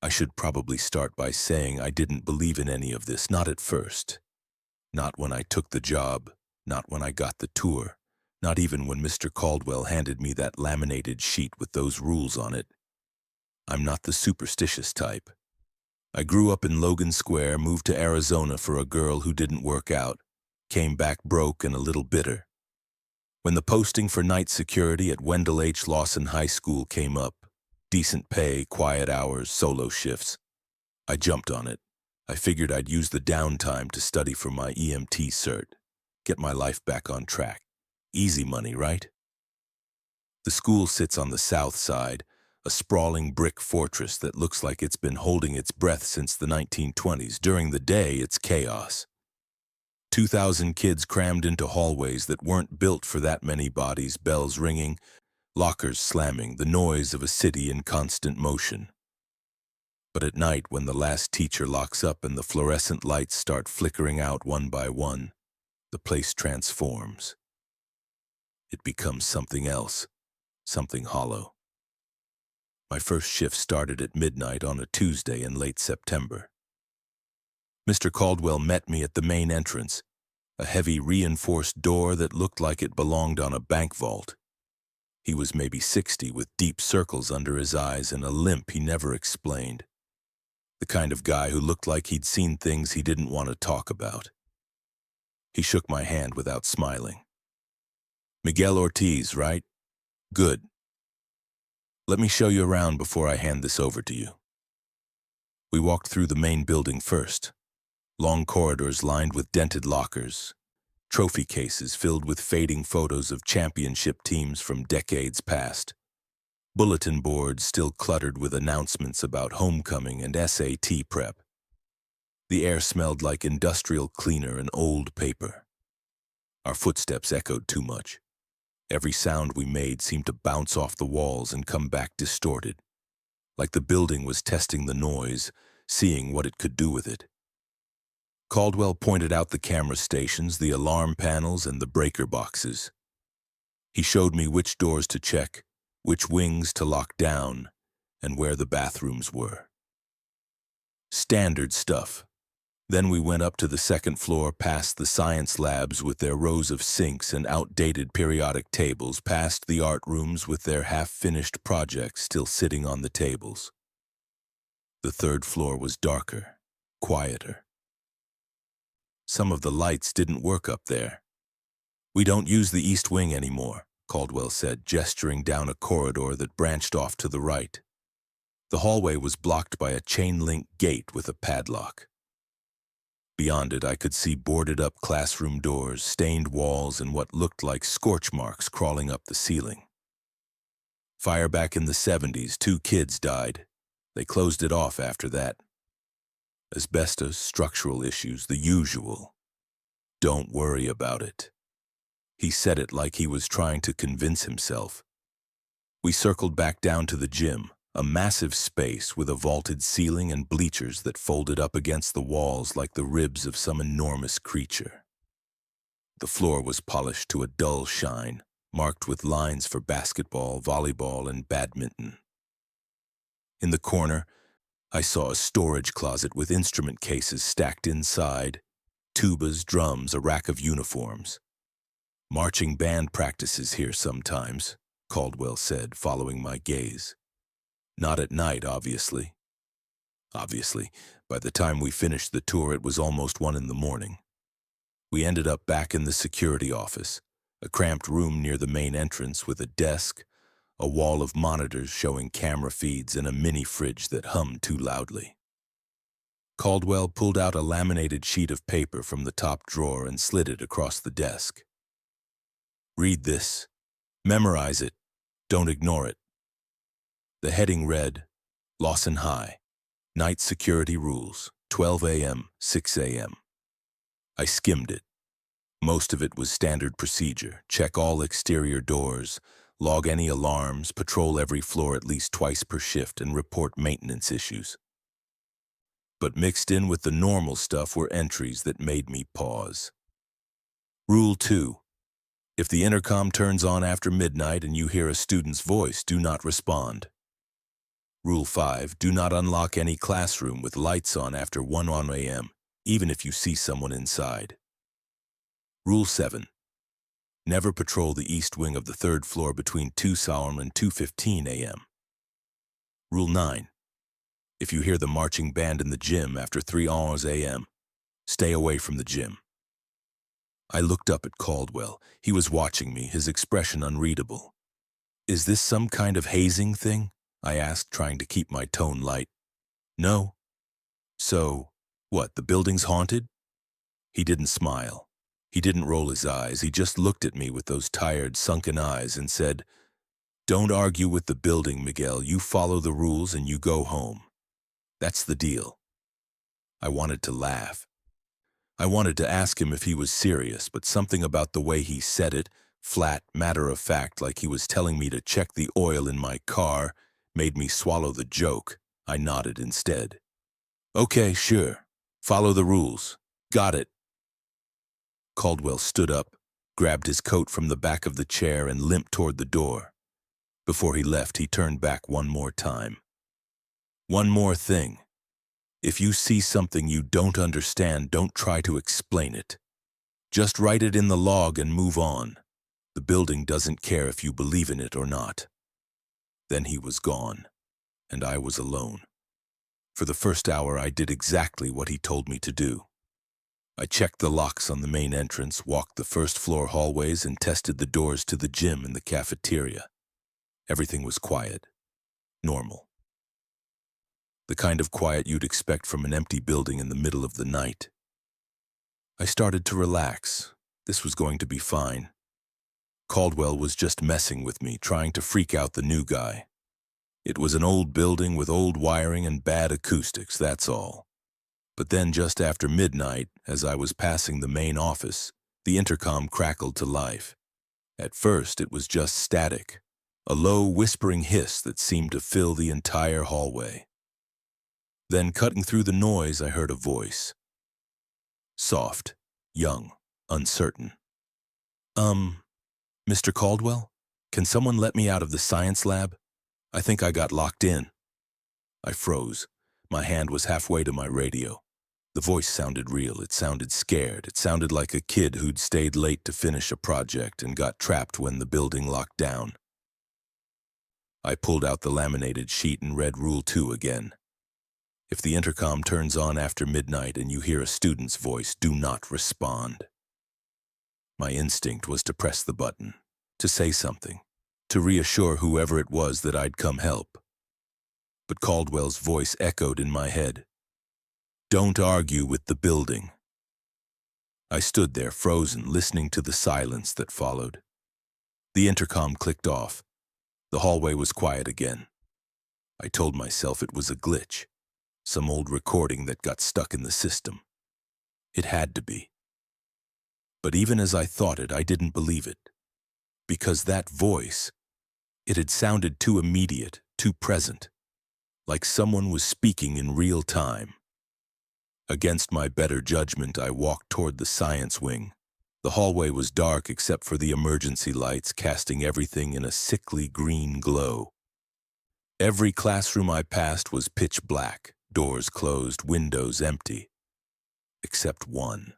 I should probably start by saying I didn't believe in any of this, not at first. Not when I took the job, not when I got the tour, not even when Mr. Caldwell handed me that laminated sheet with those rules on it. I'm not the superstitious type. I grew up in Logan Square, moved to Arizona for a girl who didn't work out, came back broke and a little bitter. When the posting for night security at Wendell H. Lawson High School came up, decent pay, quiet hours, solo shifts, I jumped on it. I figured I'd use the downtime to study for my EMT cert, get my life back on track. Easy money, right? The school sits on the south side, a sprawling brick fortress that looks like it's been holding its breath since the 1920s. During the day, it's chaos. 2,000 kids crammed into hallways that weren't built for that many bodies, bells ringing, lockers slamming, the noise of a city in constant motion. But at night, when the last teacher locks up and the fluorescent lights start flickering out one by one, the place transforms. It becomes something else, something hollow. My first shift started at midnight on a Tuesday in late September. Mr. Caldwell met me at the main entrance, a heavy reinforced door that looked like it belonged on a bank vault. He was maybe 60 with deep circles under his eyes and a limp he never explained. The kind of guy who looked like he'd seen things he didn't want to talk about. He shook my hand without smiling. "Miguel Ortiz, right? Good. Let me show you around before I hand this over to you." We walked through the main building first. Long corridors lined with dented lockers, trophy cases filled with fading photos of championship teams from decades past, bulletin boards still cluttered with announcements about homecoming and SAT prep. The air smelled like industrial cleaner and old paper. Our footsteps echoed too much. Every sound we made seemed to bounce off the walls and come back distorted, like the building was testing the noise, seeing what it could do with it. Caldwell pointed out the camera stations, the alarm panels, and the breaker boxes. He showed me which doors to check, which wings to lock down, and where the bathrooms were. Standard stuff. Then we went up to the second floor, past the science labs with their rows of sinks and outdated periodic tables, past the art rooms with their half-finished projects still sitting on the tables. The third floor was darker, quieter. Some of the lights didn't work up there. "We don't use the East Wing anymore," Caldwell said, gesturing down a corridor that branched off to the right. The hallway was blocked by a chain-link gate with a padlock. Beyond it, I could see boarded-up classroom doors, stained walls, and what looked like scorch marks crawling up the ceiling. Fire back in the 70s, 2 kids died. They closed it off after that. Asbestos, structural issues, the usual. Don't worry about it. He said it like he was trying to convince himself. We circled back down to the gym, a massive space with a vaulted ceiling and bleachers that folded up against the walls like the ribs of some enormous creature. The floor was polished to a dull shine, marked with lines for basketball, volleyball, and badminton. In the corner, I saw a storage closet with instrument cases stacked inside, tubas, drums, a rack of uniforms. "Marching band practices here sometimes," Caldwell said, following my gaze. "Not at night, obviously." Obviously, by the time we finished the tour, it was almost 1 in the morning. We ended up back in the security office, a cramped room near the main entrance with a desk, a wall of monitors showing camera feeds, and a mini fridge that hummed too loudly. Caldwell pulled out a laminated sheet of paper from the top drawer and slid it across the desk. "Read this. Memorize it. Don't ignore it." The heading read, "Lawson High, Night Security Rules, 12 a.m., 6 a.m. I skimmed it. Most of it was standard procedure. Check all exterior doors, log any alarms, patrol every floor at least twice per shift, and report maintenance issues. But mixed in with the normal stuff were entries that made me pause. Rule 2. If the intercom turns on after midnight and you hear a student's voice, do not respond. Rule 5. Do not unlock any classroom with lights on after 1 a.m., even if you see someone inside. Rule 7. Never patrol the east wing of the third floor between 2 a.m. and 2:15 a.m. Rule 9. If you hear the marching band in the gym after 3 a.m., stay away from the gym. I looked up at Caldwell. He was watching me, his expression unreadable. Is this some kind of hazing thing? I asked, trying to keep my tone light. No. So, what, the building's haunted? He didn't smile. He didn't roll his eyes. He just looked at me with those tired, sunken eyes and said, "Don't argue with the building, Miguel. You follow the rules and you go home. That's the deal." I wanted to laugh. I wanted to ask him if he was serious, but something about the way he said it, flat, matter-of-fact, like he was telling me to check the oil in my car, made me swallow the joke. I nodded instead. "Okay, sure. Follow the rules. Got it." Caldwell stood up, grabbed his coat from the back of the chair, and limped toward the door. Before he left, he turned back one more time. "One more thing. If you see something you don't understand, don't try to explain it. Just write it in the log and move on. The building doesn't care if you believe in it or not." Then he was gone, and I was alone. For the first hour, I did exactly what he told me to do. I checked the locks on the main entrance, walked the first-floor hallways, and tested the doors to the gym and the cafeteria. Everything was quiet, normal. The kind of quiet you'd expect from an empty building in the middle of the night. I started to relax. This was going to be fine. Caldwell was just messing with me, trying to freak out the new guy. It was an old building with old wiring and bad acoustics, that's all. But then just after midnight, as I was passing the main office, the intercom crackled to life. At first, it was just static, a low, whispering hiss that seemed to fill the entire hallway. Then, cutting through the noise, I heard a voice. Soft, young, uncertain. Mr. Caldwell? Can someone let me out of the science lab? I think I got locked in." I froze. My hand was halfway to my radio. The voice sounded real. It sounded scared. It sounded like a kid who'd stayed late to finish a project and got trapped when the building locked down. I pulled out the laminated sheet and read Rule 2 again. If the intercom turns on after midnight and you hear a student's voice, do not respond. My instinct was to press the button, to say something, to reassure whoever it was that I'd come help. But Caldwell's voice echoed in my head. "Don't argue with the building." I stood there frozen, listening to the silence that followed. The intercom clicked off. The hallway was quiet again. I told myself it was a glitch, some old recording that got stuck in the system. It had to be. But even as I thought it, I didn't believe it. Because that voice, it had sounded too immediate, too present, like someone was speaking in real time. Against my better judgment, I walked toward the science wing. The hallway was dark except for the emergency lights, casting everything in a sickly green glow. Every classroom I passed was pitch black, doors closed, windows empty. Except one.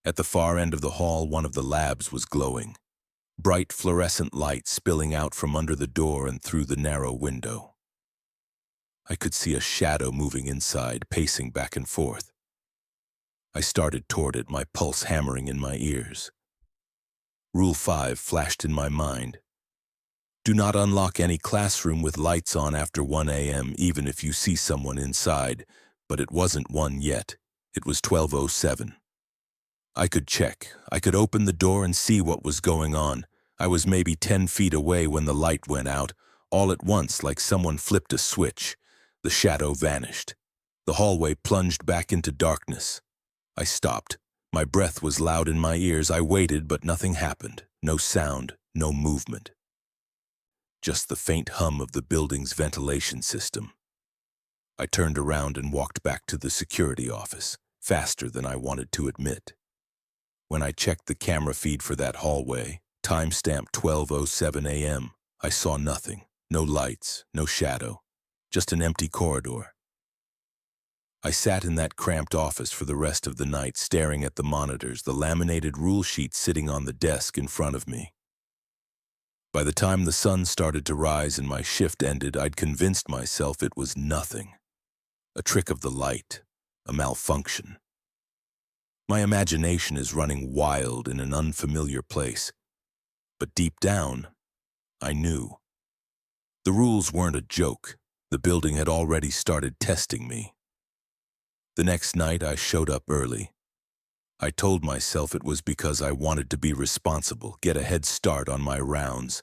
At the far end of the hall, one of the labs was glowing. Bright fluorescent light spilling out from under the door and through the narrow window. I could see a shadow moving inside, pacing back and forth. I started toward it, my pulse hammering in my ears. Rule 5 flashed in my mind. Do not unlock any classroom with lights on after 1 a.m., even if you see someone inside. But it wasn't 1 yet. It was 12:07. I could check. I could open the door and see what was going on. I was maybe 10 feet away when the light went out. All at once, like someone flipped a switch. The shadow vanished. The hallway plunged back into darkness. I stopped. My breath was loud in my ears. I waited, but nothing happened. No sound, no movement. Just the faint hum of the building's ventilation system. I turned around and walked back to the security office, faster than I wanted to admit. When I checked the camera feed for that hallway, timestamped 12:07 a.m., I saw nothing. No lights, no shadow, just an empty corridor. I sat in that cramped office for the rest of the night, staring at the monitors, the laminated rule sheet sitting on the desk in front of me. By the time the sun started to rise and my shift ended, I'd convinced myself it was nothing. A trick of the light, a malfunction. My imagination is running wild in an unfamiliar place. But deep down, I knew. The rules weren't a joke. The building had already started testing me. The next night, I showed up early. I told myself it was because I wanted to be responsible, get a head start on my rounds.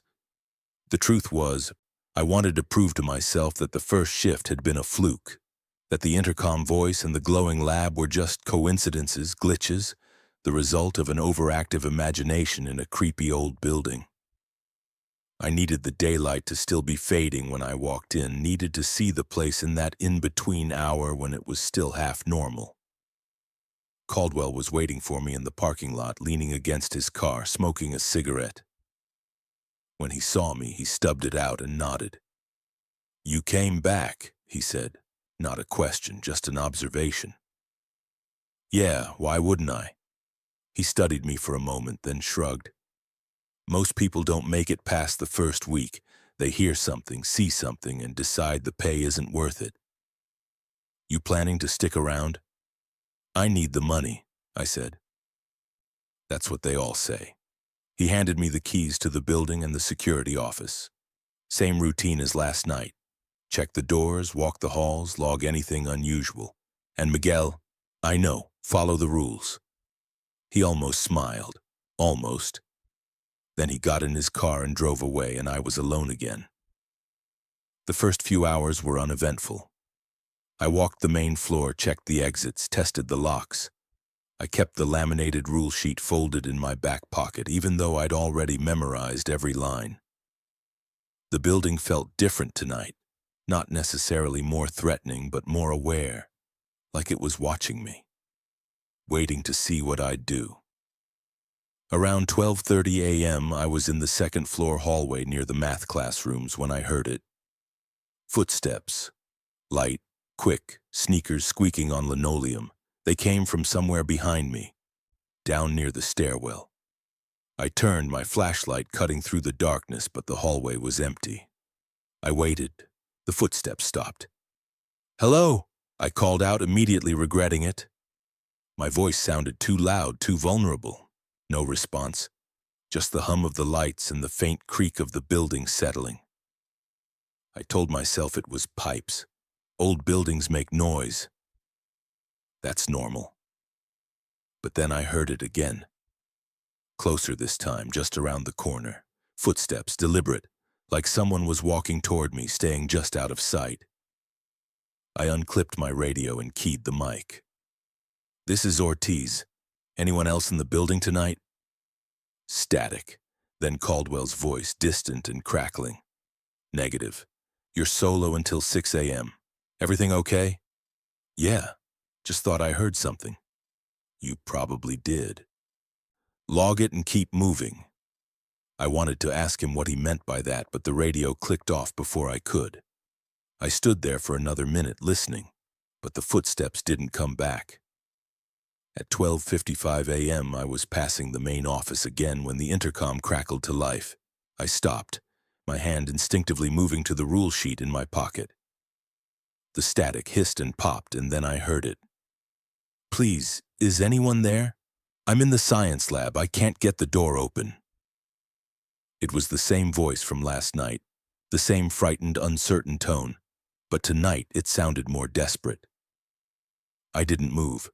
The truth was, I wanted to prove to myself that the first shift had been a fluke, that the intercom voice and the glowing lab were just coincidences, glitches, the result of an overactive imagination in a creepy old building. I needed the daylight to still be fading when I walked in, needed to see the place in that in-between hour when it was still half normal. Caldwell was waiting for me in the parking lot, leaning against his car, smoking a cigarette. When he saw me, he stubbed it out and nodded. "You came back," he said. Not a question, just an observation. "Yeah, why wouldn't I?" He studied me for a moment, then shrugged. "Most people don't make it past the first week. They hear something, see something, and decide the pay isn't worth it. You planning to stick around?" "I need the money," I said. "That's what they all say." He handed me the keys to the building and the security office. Same routine as last night. Check the doors, walk the halls, log anything unusual. And Miguel, I know, follow the rules. He almost smiled. Almost. Then he got in his car and drove away, and I was alone again. The first few hours were uneventful. I walked the main floor, checked the exits, tested the locks. I kept the laminated rule sheet folded in my back pocket, even though I'd already memorized every line. The building felt different tonight, not necessarily more threatening, but more aware, like it was watching me, waiting to see what I'd do. Around 12:30 a.m., I was in the second-floor hallway near the math classrooms when I heard it. Footsteps. Light, quick, sneakers squeaking on linoleum. They came from somewhere behind me, down near the stairwell. I turned, my flashlight cutting through the darkness, but the hallway was empty. I waited. The footsteps stopped. "Hello," I called out, immediately regretting it. My voice sounded too loud, too vulnerable. No response, just the hum of the lights and the faint creak of the building settling. I told myself it was pipes. Old buildings make noise. That's normal. But then I heard it again. Closer this time, just around the corner. Footsteps, deliberate, like someone was walking toward me, staying just out of sight. I unclipped my radio and keyed the mic. "This is Ortiz. Anyone else in the building tonight?" Static. Then Caldwell's voice, distant and crackling. "Negative. You're solo until 6 a.m. Everything okay?" "Yeah. Just thought I heard something." "You probably did." "Log it and keep moving." I wanted to ask him what he meant by that, but the radio clicked off before I could. I stood there for another minute listening, but the footsteps didn't come back. At 12:55 a.m., I was passing the main office again when the intercom crackled to life. I stopped, my hand instinctively moving to the rule sheet in my pocket. The static hissed and popped, and then I heard it. "Please, is anyone there? I'm in the science lab. I can't get the door open." It was the same voice from last night, the same frightened, uncertain tone, but tonight it sounded more desperate. I didn't move.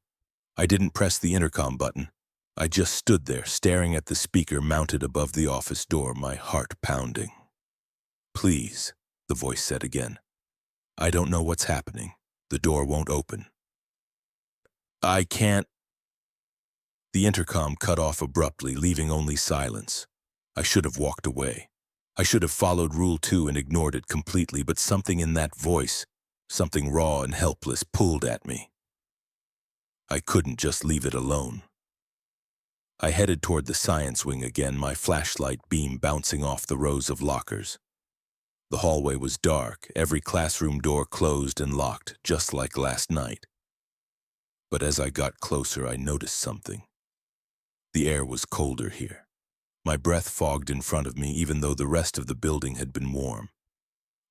I didn't press the intercom button. I just stood there, staring at the speaker mounted above the office door, my heart pounding. "Please," the voice said again. "I don't know what's happening. The door won't open." "I can't." The intercom cut off abruptly, leaving only silence. I should have walked away. I should have followed Rule 2 and ignored it completely, but something in that voice, something raw and helpless, pulled at me. I couldn't just leave it alone. I headed toward the science wing again, my flashlight beam bouncing off the rows of lockers. The hallway was dark, every classroom door closed and locked, just like last night. But as I got closer, I noticed something. The air was colder here. My breath fogged in front of me, even though the rest of the building had been warm.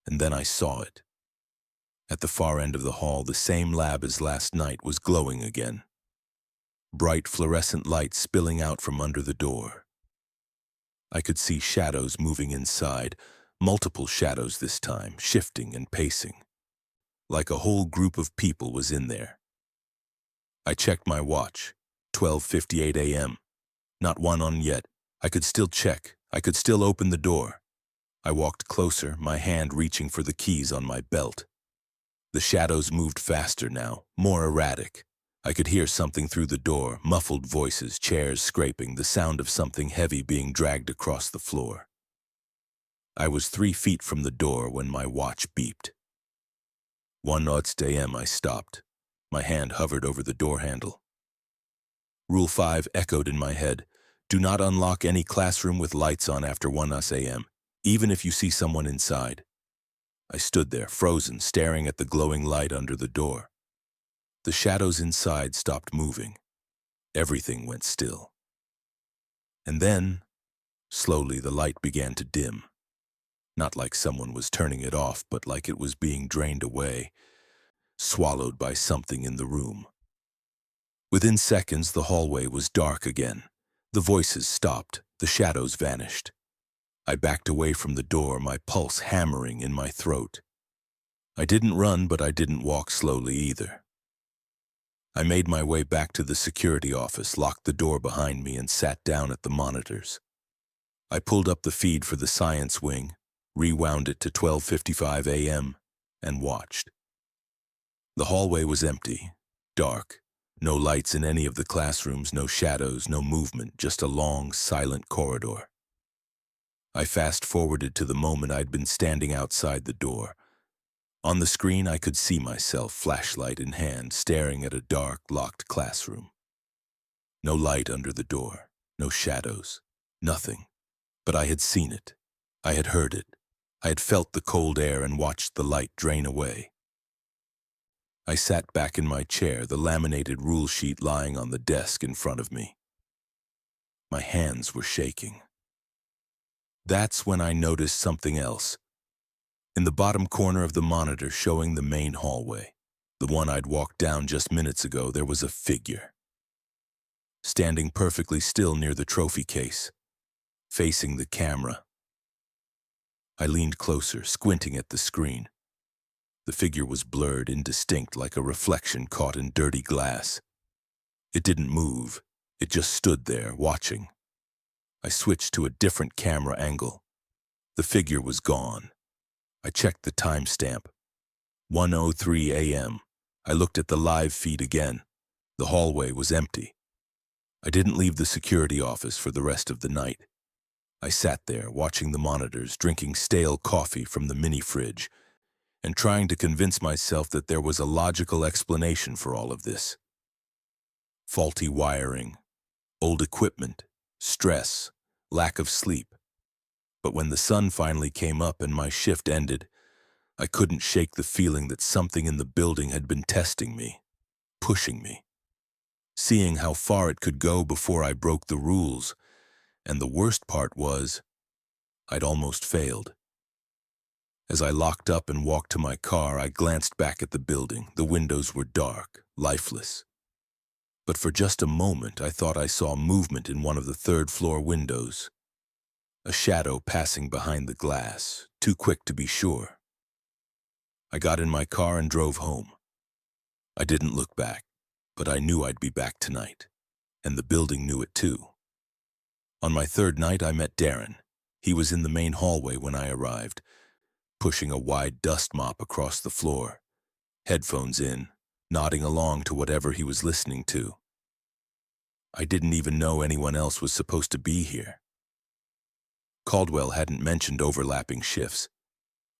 And then I saw it. At the far end of the hall, the same lab as last night was glowing again. Bright fluorescent light spilling out from under the door. I could see shadows moving inside, multiple shadows this time, shifting and pacing. Like a whole group of people was in there. I checked my watch, 12:58 a.m. Not one on yet. I could still check. I could still open the door. I walked closer, my hand reaching for the keys on my belt. The shadows moved faster now, more erratic. I could hear something through the door, muffled voices, chairs scraping, the sound of something heavy being dragged across the floor. I was 3 feet from the door when my watch beeped. 1:00 a.m. I stopped. My hand hovered over the door handle. Rule 5 echoed in my head. Do not unlock any classroom with lights on after 1:00 a.m., even if you see someone inside. I stood there, frozen, staring at the glowing light under the door. The shadows inside stopped moving. Everything went still. And then, slowly, the light began to dim. Not like someone was turning it off, but like it was being drained away, swallowed by something in the room. Within seconds, the hallway was dark again. The voices stopped, the shadows vanished. I backed away from the door, my pulse hammering in my throat. I didn't run, but I didn't walk slowly either. I made my way back to the security office, locked the door behind me, and sat down at the monitors. I pulled up the feed for the science wing, rewound it to 12:55 a.m., and watched. The hallway was empty, dark. No lights in any of the classrooms, no shadows, no movement, just a long, silent corridor. I fast-forwarded to the moment I'd been standing outside the door. On the screen, I could see myself, flashlight in hand, staring at a dark, locked classroom. No light under the door, no shadows, nothing. But I had seen it. I had heard it. I had felt the cold air and watched the light drain away. I sat back in my chair, the laminated rule sheet lying on the desk in front of me. My hands were shaking. That's when I noticed something else. In the bottom corner of the monitor showing the main hallway, the one I'd walked down just minutes ago, there was a figure. Standing perfectly still near the trophy case, facing the camera. I leaned closer, squinting at the screen. The figure was blurred, indistinct, like a reflection caught in dirty glass. It didn't move. It just stood there, watching. I switched to a different camera angle. The figure was gone. I checked the timestamp. 1:03 a.m. I looked at the live feed again. The hallway was empty. I didn't leave the security office for the rest of the night. I sat there, watching the monitors, drinking stale coffee from the mini-fridge, and trying to convince myself that there was a logical explanation for all of this. Faulty wiring, old equipment, stress, lack of sleep. But when the sun finally came up and my shift ended, I couldn't shake the feeling that something in the building had been testing me, pushing me, seeing how far it could go before I broke the rules. And the worst part was, I'd almost failed. As I locked up and walked to my car, I glanced back at the building. The windows were dark, lifeless. But for just a moment, I thought I saw movement in one of the third-floor windows. A shadow passing behind the glass, too quick to be sure. I got in my car and drove home. I didn't look back, but I knew I'd be back tonight, and the building knew it too. On my third night, I met Darren. He was in the main hallway when I arrived, pushing a wide dust mop across the floor, headphones in, nodding along to whatever he was listening to. I didn't even know anyone else was supposed to be here. Caldwell hadn't mentioned overlapping shifts.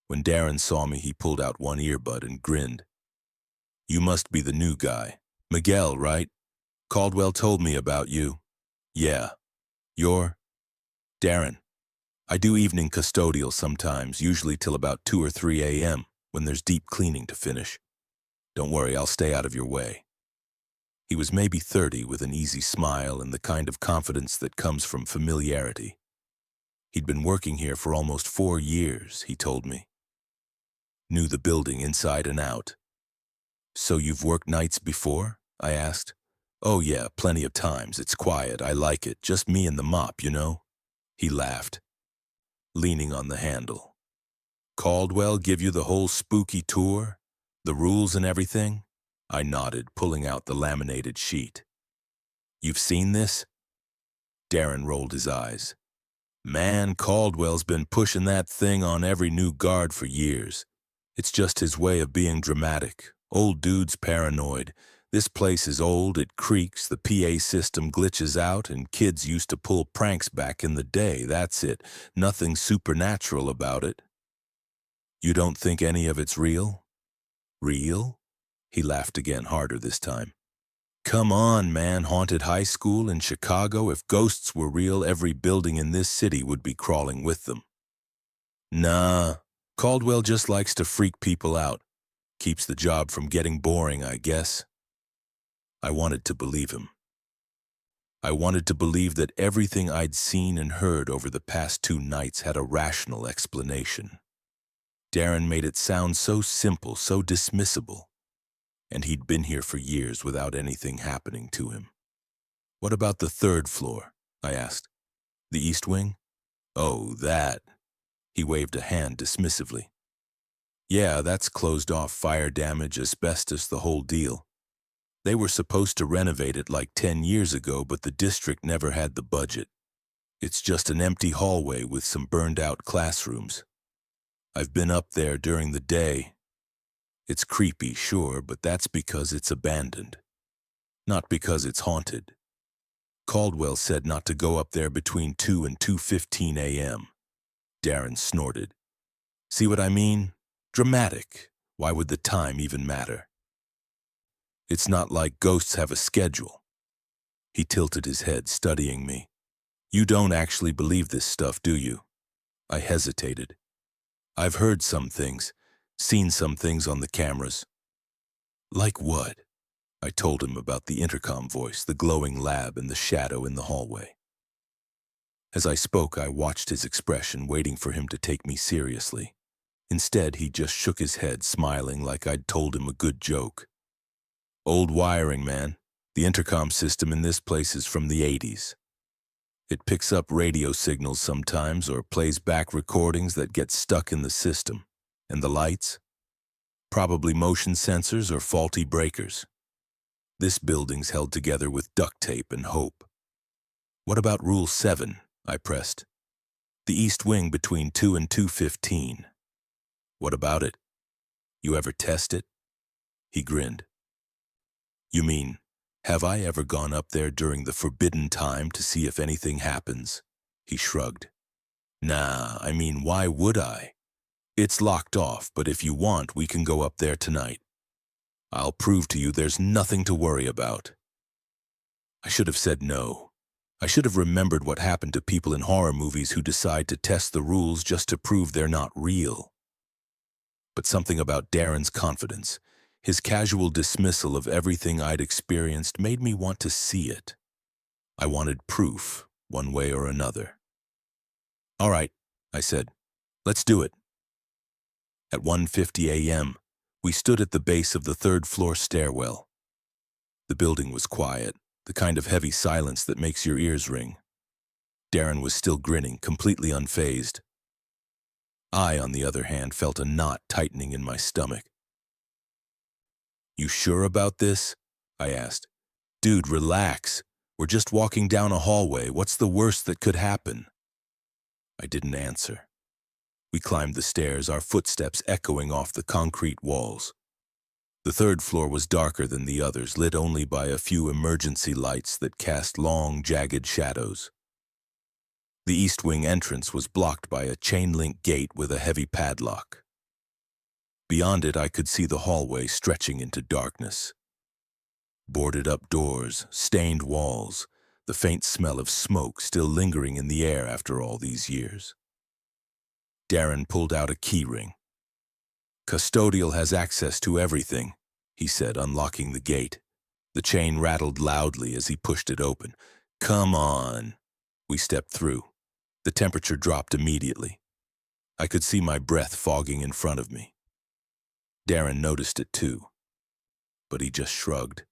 When Darren saw me, he pulled out one earbud and grinned. "You must be the new guy. Miguel, right? Caldwell told me about you." "Yeah. You're?" "Darren." I do evening custodial sometimes, usually till about 2 or 3 a.m., when there's deep cleaning to finish. Don't worry, I'll stay out of your way. He was maybe 30, with an easy smile and the kind of confidence that comes from familiarity. He'd been working here for almost 4 years, he told me. Knew the building inside and out. So you've worked nights before? I asked. Oh yeah, plenty of times. It's quiet. I like it. Just me and the mop, you know? He laughed, leaning on the handle. Caldwell give you the whole spooky tour? The rules and everything? I nodded, pulling out the laminated sheet. You've seen this? Darren rolled his eyes. Man, Caldwell's been pushing that thing on every new guard for years. It's just his way of being dramatic. Old dude's paranoid. This place is old, it creaks, the PA system glitches out, and kids used to pull pranks back in the day, that's it. Nothing supernatural about it. You don't think any of it's real? Real? He laughed again, harder this time. Come on, man, haunted high school in Chicago. If ghosts were real, every building in this city would be crawling with them. Nah, Caldwell just likes to freak people out. Keeps the job from getting boring, I guess. I wanted to believe him. I wanted to believe that everything I'd seen and heard over the past 2 nights had a rational explanation. Darren made it sound so simple, so dismissible. And he'd been here for years without anything happening to him. What about the 3rd floor? I asked. The East Wing? Oh, that. He waved a hand dismissively. Yeah, that's closed off, fire damage, asbestos, the whole deal. They were supposed to renovate it like 10 years ago, but the district never had the budget. It's just an empty hallway with some burned-out classrooms. I've been up there during the day. It's creepy, sure, but that's because it's abandoned. Not because it's haunted. Caldwell said not to go up there between 2 and 2:15 a.m. Darren snorted. See what I mean? Dramatic. Why would the time even matter? It's not like ghosts have a schedule. He tilted his head, studying me. You don't actually believe this stuff, do you? I hesitated. I've heard some things, seen some things on the cameras. Like what? I told him about the intercom voice, the glowing lab, and the shadow in the hallway. As I spoke, I watched his expression, waiting for him to take me seriously. Instead, he just shook his head, smiling like I'd told him a good joke. Old wiring, man. The intercom system in this place is from the 80s. It picks up radio signals sometimes or plays back recordings that get stuck in the system. And the lights? Probably motion sensors or faulty breakers. This building's held together with duct tape and hope. What about Rule 7? I pressed. The East Wing between 2 and 2:15. What about it? You ever test it? He grinned. You mean, have I ever gone up there during the forbidden time to see if anything happens? He shrugged. Nah, I mean, why would I? It's locked off, but if you want, we can go up there tonight. I'll prove to you there's nothing to worry about. I should have said no. I should have remembered what happened to people in horror movies who decide to test the rules just to prove they're not real. But something about Darren's confidence, his casual dismissal of everything I'd experienced, made me want to see it. I wanted proof, one way or another. All right, I said. Let's do it. At 1:50 a.m., we stood at the base of the 3rd floor stairwell. The building was quiet, the kind of heavy silence that makes your ears ring. Darren was still grinning, completely unfazed. I, on the other hand, felt a knot tightening in my stomach. You sure about this? I asked. Dude, relax. We're just walking down a hallway. What's the worst that could happen? I didn't answer. We climbed the stairs, our footsteps echoing off the concrete walls. The 3rd floor was darker than the others, lit only by a few emergency lights that cast long, jagged shadows. The East Wing entrance was blocked by a chain-link gate with a heavy padlock. Beyond it, I could see the hallway stretching into darkness. Boarded-up doors, stained walls, the faint smell of smoke still lingering in the air after all these years. Darren pulled out a key ring. "Custodial has access to everything," he said, unlocking the gate. The chain rattled loudly as he pushed it open. "Come on." We stepped through. The temperature dropped immediately. I could see my breath fogging in front of me. Darren noticed it too, but he just shrugged.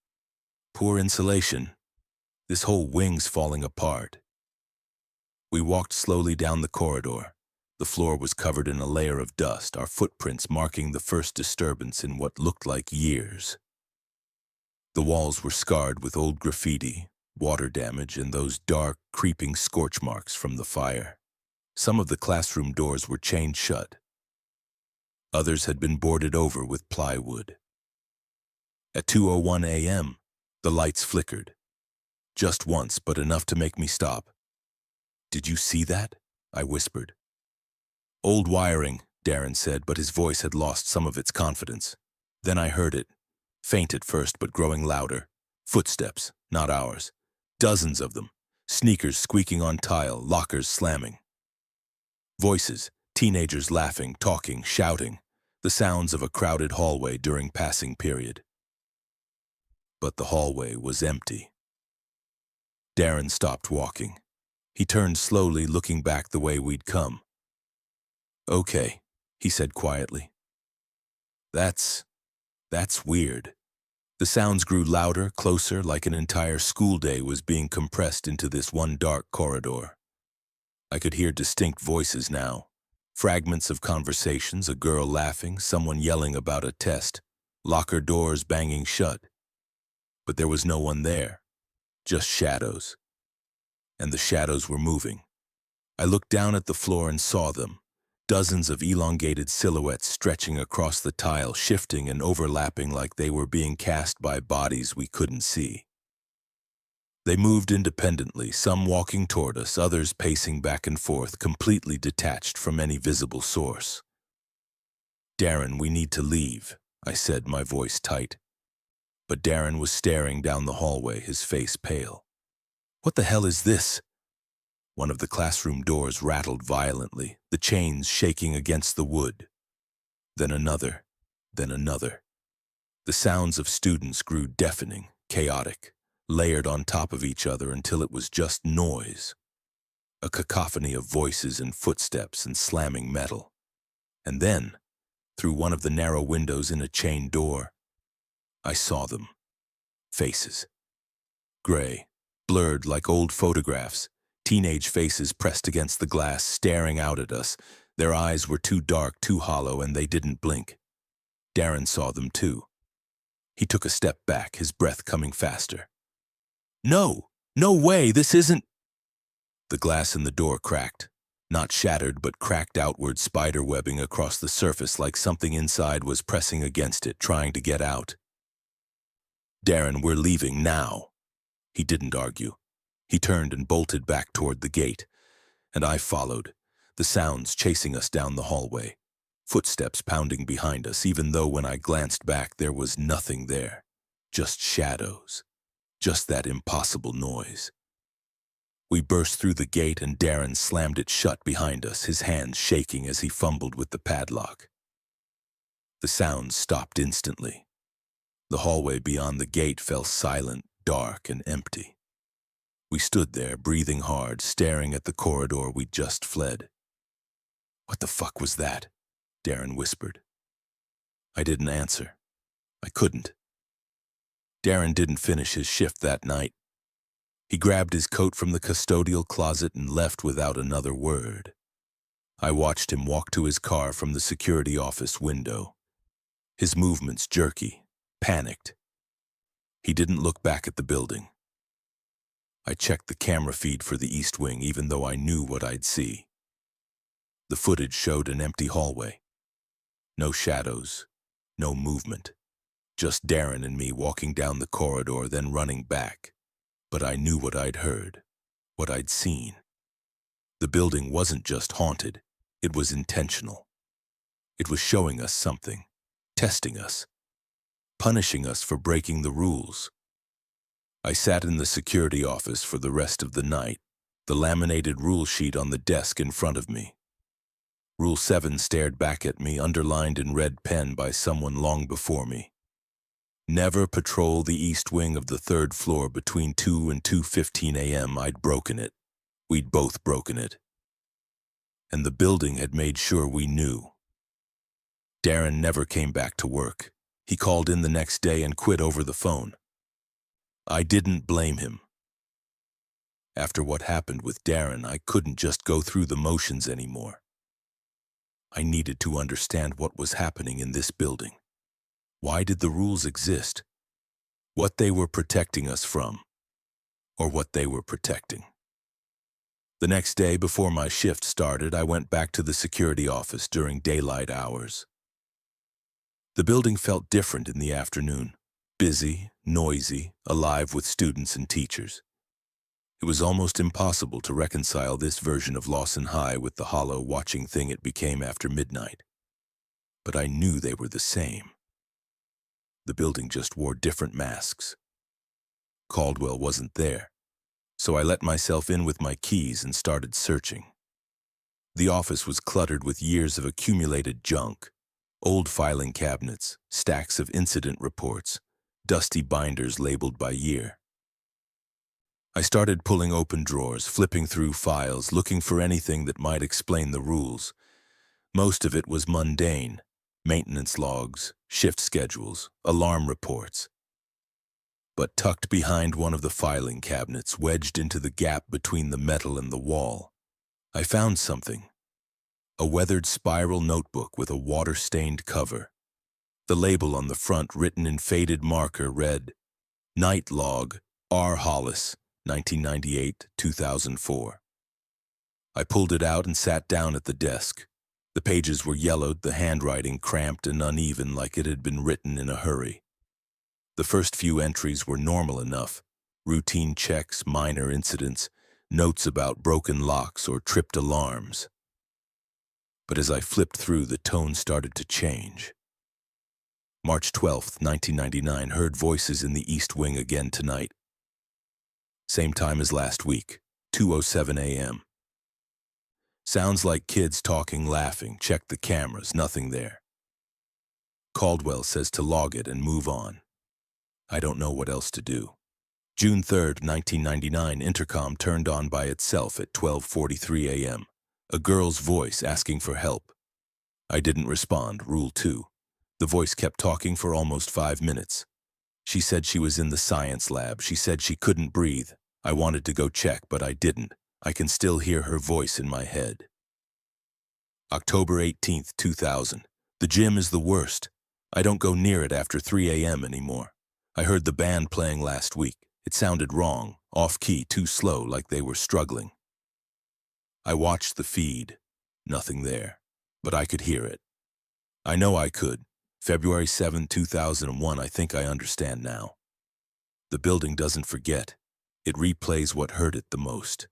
"Poor insulation. This whole wing's falling apart." We walked slowly down the corridor. The floor was covered in a layer of dust, our footprints marking the first disturbance in what looked like years. The walls were scarred with old graffiti, water damage, and those dark, creeping scorch marks from the fire. Some of the classroom doors were chained shut. Others had been boarded over with plywood. At 2:01 a.m., the lights flickered. Just once, but enough to make me stop. "Did you see that?" I whispered. "Old wiring," Darren said, but his voice had lost some of its confidence. Then I heard it, faint at first but growing louder. Footsteps, not ours. Dozens of them. Sneakers squeaking on tile, lockers slamming. Voices, teenagers laughing, talking, shouting. The sounds of a crowded hallway during passing period. But the hallway was empty. Darren stopped walking. He turned slowly, looking back the way we'd come. "Okay," he said quietly. That's weird." The sounds grew louder, closer, like an entire school day was being compressed into this one dark corridor. I could hear distinct voices now. Fragments of conversations, a girl laughing, someone yelling about a test, locker doors banging shut. But there was no one there, just shadows. And the shadows were moving. I looked down at the floor and saw them. Dozens of elongated silhouettes stretching across the tile, shifting and overlapping like they were being cast by bodies we couldn't see. They moved independently, some walking toward us, others pacing back and forth, completely detached from any visible source. "Darren, we need to leave," I said, my voice tight. But Darren was staring down the hallway, his face pale. "What the hell is this?" One of the classroom doors rattled violently, the chains shaking against the wood. Then another, then another. The sounds of students grew deafening, chaotic, layered on top of each other until it was just noise. A cacophony of voices and footsteps and slamming metal. And then, through one of the narrow windows in a chained door, I saw them. Faces. Gray, blurred like old photographs. Teenage faces pressed against the glass, staring out at us. Their eyes were too dark, too hollow, and they didn't blink. Darren saw them too. He took a step back, his breath coming faster. "No! No way! This isn't—" The glass in the door cracked. Not shattered, but cracked outward, spider webbing across the surface like something inside was pressing against it, trying to get out. "Darren, we're leaving now." He didn't argue. He turned and bolted back toward the gate, and I followed, the sounds chasing us down the hallway, footsteps pounding behind us, even though when I glanced back there was nothing there, just shadows, just that impossible noise. We burst through the gate and Darren slammed it shut behind us, his hands shaking as he fumbled with the padlock. The sounds stopped instantly. The hallway beyond the gate fell silent, dark, and empty. We stood there, breathing hard, staring at the corridor we'd just fled. "What the fuck was that?" Darren whispered. I didn't answer. I couldn't. Darren didn't finish his shift that night. He grabbed his coat from the custodial closet and left without another word. I watched him walk to his car from the security office window. His movements jerky, panicked. He didn't look back at the building. I checked the camera feed for the East Wing, even though I knew what I'd see. The footage showed an empty hallway. No shadows, no movement. Just Darren and me walking down the corridor, then running back. But I knew what I'd heard, what I'd seen. The building wasn't just haunted, it was intentional. It was showing us something, testing us, punishing us for breaking the rules. I sat in the security office for the rest of the night, the laminated rule sheet on the desk in front of me. Rule 7 stared back at me, underlined in red pen by someone long before me. Never patrol the east wing of the third floor between 2 and 2:15 a.m. I'd broken it. We'd both broken it. And the building had made sure we knew. Darren never came back to work. He called in the next day and quit over the phone. I didn't blame him. After what happened with Darren, I couldn't just go through the motions anymore. I needed to understand what was happening in this building. Why did the rules exist? What they were protecting us from, or what they were protecting. The next day, before my shift started, I went back to the security office during daylight hours. The building felt different in the afternoon. Busy, noisy, alive with students and teachers. It was almost impossible to reconcile this version of Lawson High with the hollow, watching thing it became after midnight. But I knew they were the same. The building just wore different masks. Caldwell wasn't there, so I let myself in with my keys and started searching. The office was cluttered with years of accumulated junk, old filing cabinets, stacks of incident reports, dusty binders labeled by year. I started pulling open drawers, flipping through files, looking for anything that might explain the rules. Most of it was mundane: maintenance logs, shift schedules, alarm reports. But tucked behind one of the filing cabinets, wedged into the gap between the metal and the wall, I found something. A weathered spiral notebook with a water-stained cover. The label on the front, written in faded marker, read, "Night Log, R. Hollis, 1998-2004. I pulled it out and sat down at the desk. The pages were yellowed, the handwriting cramped and uneven, like it had been written in a hurry. The first few entries were normal enough: routine checks, minor incidents, notes about broken locks or tripped alarms. But as I flipped through, the tone started to change. March 12th, 1999, heard voices in the East Wing again tonight. Same time as last week, 2:07 a.m. Sounds like kids talking, laughing. Check the cameras, nothing there. Caldwell says to log it and move on. I don't know what else to do. June 3rd, 1999, intercom turned on by itself at 12:43 a.m. A girl's voice asking for help. I didn't respond, Rule 2. The voice kept talking for almost 5 minutes. She said she was in the science lab. She said she couldn't breathe. I wanted to go check, but I didn't. I can still hear her voice in my head. October 18th, 2000. The gym is the worst. I don't go near it after 3 a.m. anymore. I heard the band playing last week. It sounded wrong, off-key, too slow, like they were struggling. I watched the feed. Nothing there. But I could hear it. I know I could. February 7, 2001, I think I understand now. The building doesn't forget. It replays what hurt it the most.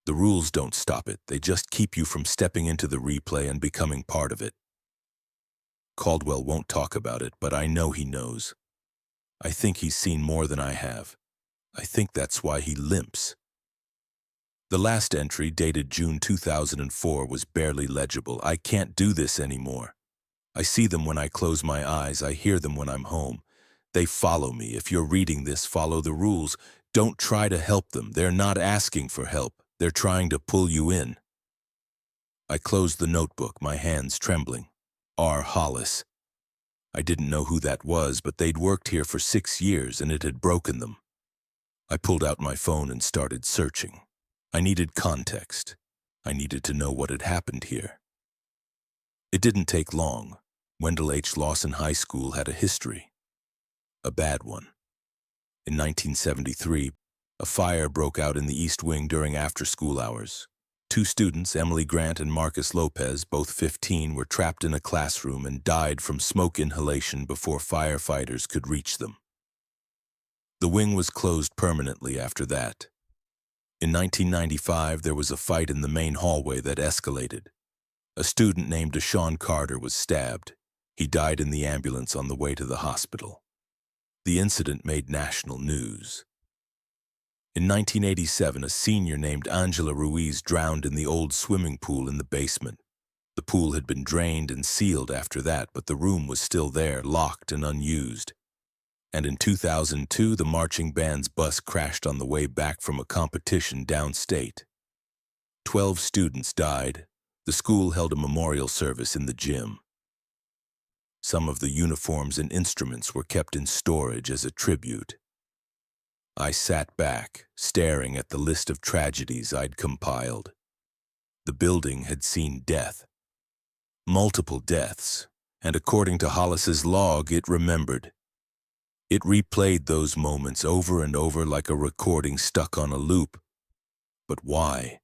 The rules don't stop it. They just keep you from stepping into the replay and becoming part of it. Caldwell won't talk about it, but I know he knows. I think he's seen more than I have. I think that's why he limps. The last entry, dated June 2004, was barely legible. I can't do this anymore. I see them when I close my eyes. I hear them when I'm home. They follow me. If you're reading this, follow the rules. Don't try to help them. They're not asking for help. They're trying to pull you in. I closed the notebook, my hands trembling. R. Hollis. I didn't know who that was, but they'd worked here for 6 years and it had broken them. I pulled out my phone and started searching. I needed context. I needed to know what had happened here. It didn't take long. Wendell H. Lawson High School had a history. A bad one. In 1973, a fire broke out in the East Wing during after-school hours. 2 students, Emily Grant and Marcus Lopez, both 15, were trapped in a classroom and died from smoke inhalation before firefighters could reach them. The wing was closed permanently after that. In 1995, there was a fight in the main hallway that escalated. A student named Deshaun Carter was stabbed. He died in the ambulance on the way to the hospital. The incident made national news. In 1987, a senior named Angela Ruiz drowned in the old swimming pool in the basement. The pool had been drained and sealed after that, but the room was still there, locked and unused. And in 2002, the marching band's bus crashed on the way back from a competition downstate. 12 students died. The school held a memorial service in the gym. Some of the uniforms and instruments were kept in storage as a tribute. I sat back, staring at the list of tragedies I'd compiled. The building had seen death. Multiple deaths, and according to Hollis's log, it remembered. It replayed those moments over and over like a recording stuck on a loop. But why?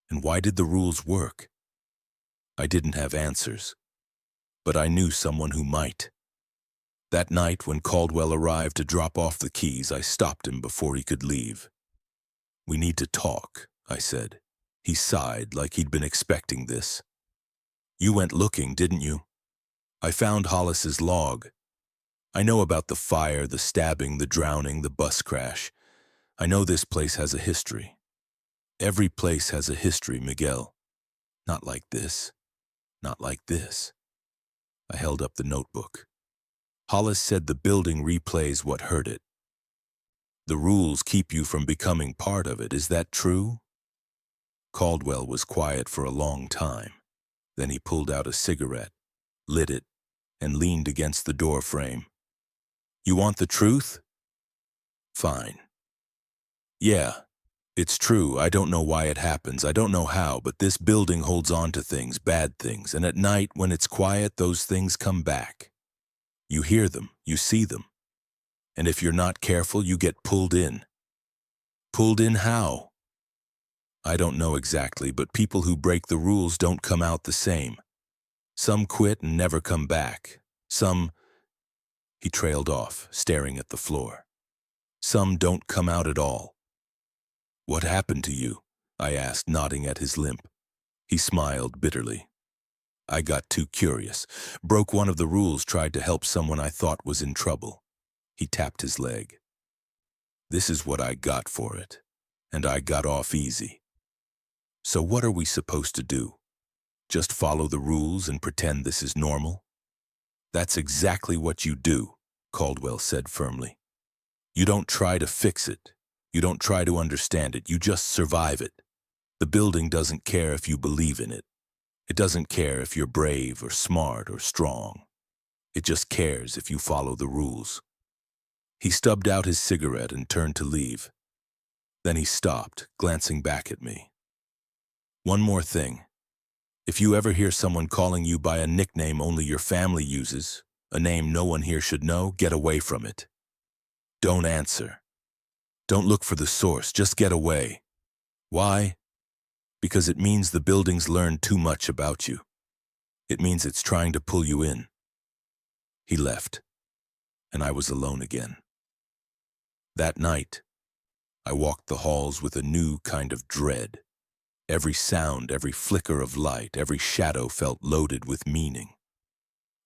And why did the rules work? I didn't have answers, but I knew someone who might. That night, when Caldwell arrived to drop off the keys, I stopped him before he could leave. "We need to talk," I said. He sighed like he'd been expecting this. "You went looking, didn't you?" "I found Hollis's log. I know about the fire, the stabbing, the drowning, the bus crash. I know this place has a history. Every place has a history, Miguel. Not like this. Not like this." I held up the notebook. "Hollis said the building replays what hurt it. The rules keep you from becoming part of it. Is that true?" Caldwell was quiet for a long time. Then he pulled out a cigarette, lit it, and leaned against the door frame. "You want the truth? Fine. Yeah, it's true. I don't know why it happens. I don't know how, but this building holds on to things, bad things, and at night, when it's quiet, those things come back. You hear them, you see them. And if you're not careful, you get pulled in." "Pulled in how?" "I don't know exactly, but people who break the rules don't come out the same. Some quit and never come back. Some—" He trailed off, staring at the floor. "Some don't come out at all." "What happened to you?" I asked, nodding at his limp. He smiled bitterly. "I got too curious. Broke one of the rules, tried to help someone I thought was in trouble." He tapped his leg. "This is what I got for it. And I got off easy. So what are we supposed to do? Just follow the rules and pretend this is normal?" "That's exactly what you do," Caldwell said firmly. "You don't try to fix it. You don't try to understand it. You just survive it. The building doesn't care if you believe in it. It doesn't care if you're brave or smart or strong. It just cares if you follow the rules." He stubbed out his cigarette and turned to leave. Then he stopped, glancing back at me. "One more thing. If you ever hear someone calling you by a nickname only your family uses, a name no one here should know, get away from it. Don't answer. Don't look for the source, just get away. Why? Because it means the building's learned too much about you. It means it's trying to pull you in." He left, and I was alone again. That night, I walked the halls with a new kind of dread. Every sound, every flicker of light, every shadow felt loaded with meaning.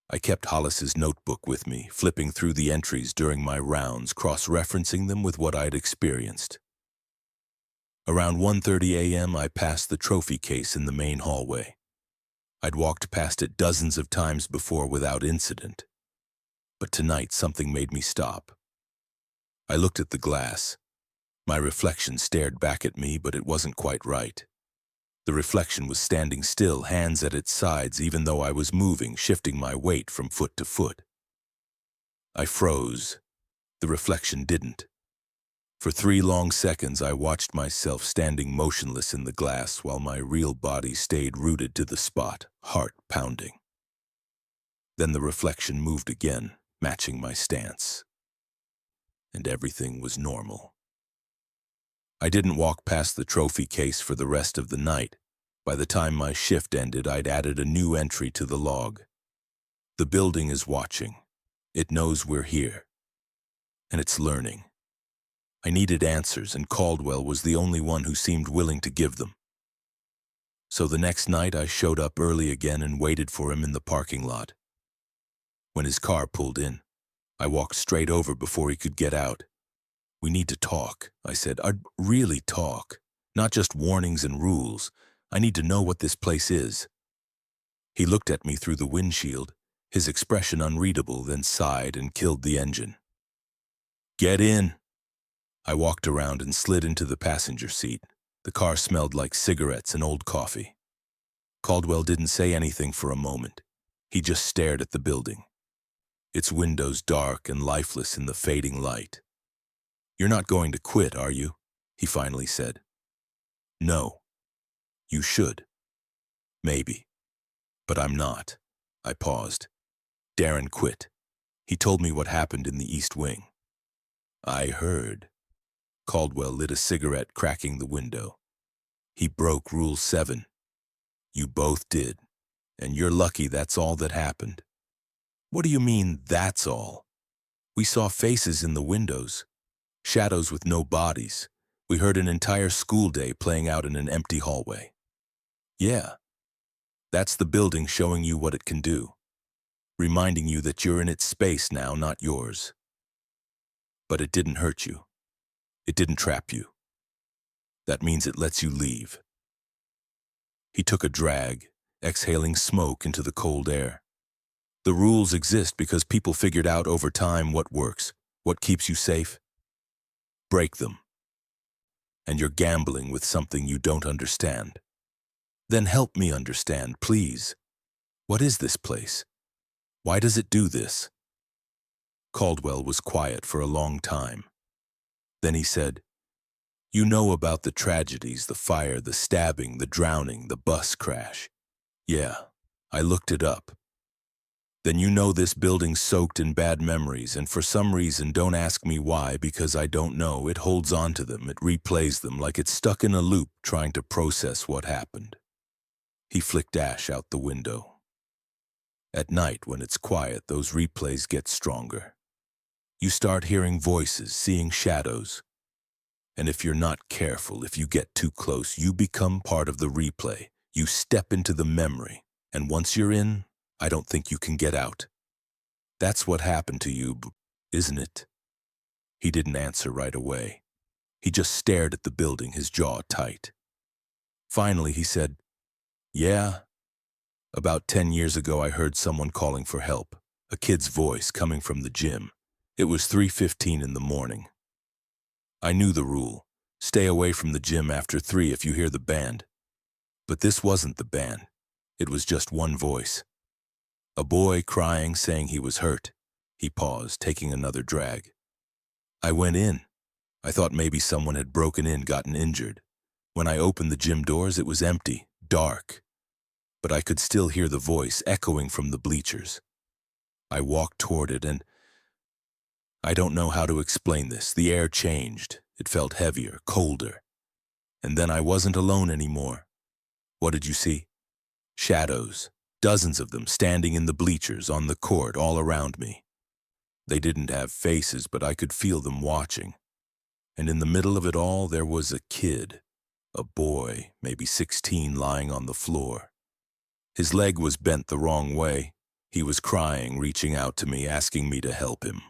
I kept Hollis's notebook with me, flipping through the entries during my rounds, cross-referencing them with what I'd experienced. Around 1:30 a.m., I passed the trophy case in the main hallway. I'd walked past it dozens of times before without incident. But tonight, something made me stop. I looked at the glass. My reflection stared back at me, but it wasn't quite right. The reflection was standing still, hands at its sides, even though I was moving, shifting my weight from foot to foot. I froze. The reflection didn't. For 3 long seconds, I watched myself standing motionless in the glass while my real body stayed rooted to the spot, heart pounding. Then the reflection moved again, matching my stance. And everything was normal. I didn't walk past the trophy case for the rest of the night. By the time my shift ended, I'd added a new entry to the log. "The building is watching. It knows we're here. And it's learning." I needed answers, and Caldwell was the only one who seemed willing to give them. So the next night, I showed up early again and waited for him in the parking lot. When his car pulled in, I walked straight over before he could get out. We need to talk, I said. I'd really talk. Not just warnings and rules. I need to know what this place is. He looked at me through the windshield, his expression unreadable, then sighed and killed the engine. Get in. I walked around and slid into the passenger seat. The car smelled like cigarettes and old coffee. Caldwell didn't say anything for a moment. He just stared at the building, its windows dark and lifeless in the fading light. You're not going to quit, are you? He finally said. No. You should. Maybe. But I'm not. I paused. Darren quit. He told me what happened in the East Wing. I heard. Caldwell lit a cigarette, cracking the window. He broke Rule 7. You both did. And you're lucky that's all that happened. What do you mean, that's all? We saw faces in the windows. Shadows with no bodies. We heard an entire school day playing out in an empty hallway. Yeah. That's the building showing you what it can do. Reminding you that you're in its space now, not yours. But it didn't hurt you. It didn't trap you. That means it lets you leave. He took a drag, exhaling smoke into the cold air. The rules exist because people figured out over time what works, what keeps you safe. Break them. And you're gambling with something you don't understand. Then help me understand, please. What is this place? Why does it do this? Caldwell was quiet for a long time. Then he said, You know about the tragedies, the fire, the stabbing, the drowning, the bus crash. Yeah, I looked it up. Then you know this building's soaked in bad memories, and for some reason, don't ask me why, because I don't know, it holds on to them, it replays them like it's stuck in a loop trying to process what happened. He flicked ash out the window. At night, when it's quiet, those replays get stronger. You start hearing voices, seeing shadows. And if you're not careful, if you get too close, you become part of the replay. You step into the memory, and once you're in, I don't think you can get out. That's what happened to you, isn't it? He didn't answer right away. He just stared at the building, his jaw tight. Finally, he said, Yeah. About 10 years ago, I heard someone calling for help, a kid's voice coming from the gym. It was 3:15 in the morning. I knew the rule. Stay away from the gym after 3 if you hear the band. But this wasn't the band. It was just one voice. A boy crying, saying he was hurt. He paused, taking another drag. I went in. I thought maybe someone had broken in, gotten injured. When I opened the gym doors, it was empty, dark. But I could still hear the voice echoing from the bleachers. I walked toward it, and I don't know how to explain this. The air changed. It felt heavier, colder. And then I wasn't alone anymore. What did you see? Shadows, dozens of them standing in the bleachers, on the court, all around me. They didn't have faces, but I could feel them watching. And in the middle of it all, there was a kid, a boy, maybe 16, lying on the floor. His leg was bent the wrong way. He was crying, reaching out to me, asking me to help him.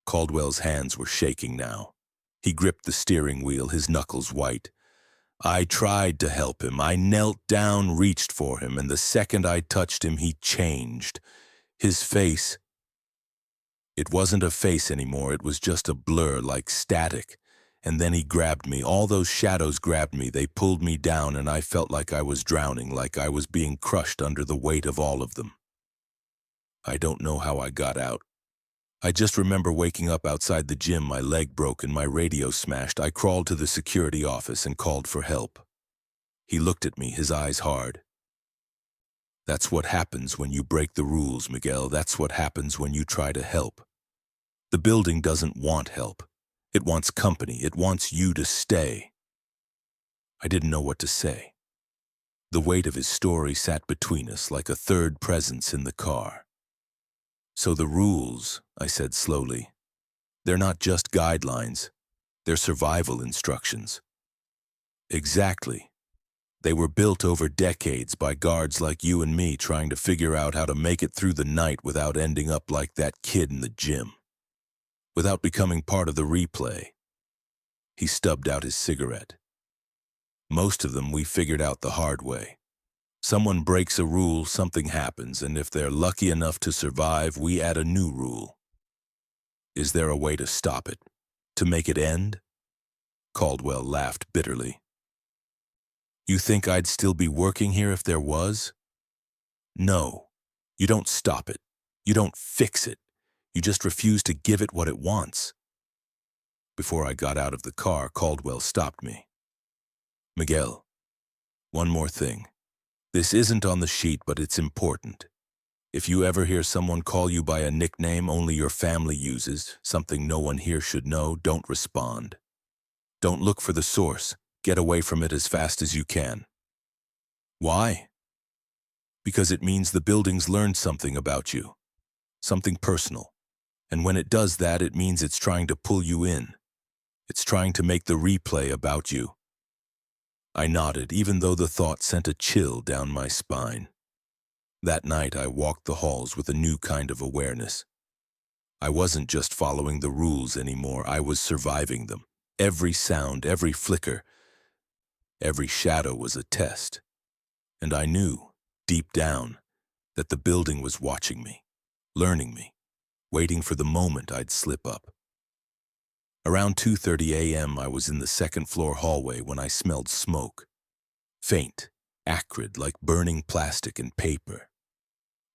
Caldwell's hands were shaking now. He gripped the steering wheel, his knuckles white. I tried to help him. I knelt down, reached for him, and the second I touched him, he changed. His face... It wasn't a face anymore. It was just a blur, like static. And then he grabbed me. All those shadows grabbed me. They pulled me down, and I felt like I was drowning, like I was being crushed under the weight of all of them. I don't know how I got out. I just remember waking up outside the gym, my leg broken, my radio smashed. I crawled to the security office and called for help. He looked at me, his eyes hard. That's what happens when you break the rules, Miguel. That's what happens when you try to help. The building doesn't want help. It wants company. It wants you to stay. I didn't know what to say. The weight of his story sat between us like a third presence in the car. So the rules, I said slowly, they're not just guidelines. They're survival instructions. Exactly. They were built over decades by guards like you and me trying to figure out how to make it through the night without ending up like that kid in the gym. without becoming part of the replay. He stubbed out his cigarette. Most of them we figured out the hard way. Someone breaks a rule, something happens, and if they're lucky enough to survive, we add a new rule. Is there a way to stop it? To make it end? Caldwell laughed bitterly. You think I'd still be working here if there was? No. You don't stop it. You don't fix it. You just refuse to give it what it wants. Before I got out of the car, Caldwell stopped me. Miguel, one more thing. This isn't on the sheet, but it's important. If you ever hear someone call you by a nickname only your family uses, something no one here should know, don't respond. Don't look for the source. Get away from it as fast as you can. Why? Because it means the building's learned something about you. Something personal. And when it does that, it means it's trying to pull you in. It's trying to make the replay about you. I nodded, even though the thought sent a chill down my spine. That night, I walked the halls with a new kind of awareness. I wasn't just following the rules anymore, I was surviving them. Every sound, every flicker, every shadow was a test. And I knew, deep down, that the building was watching me, learning me, waiting for the moment I'd slip up. Around 2:30 a.m., I was in the second-floor hallway when I smelled smoke. Faint, acrid, like burning plastic and paper.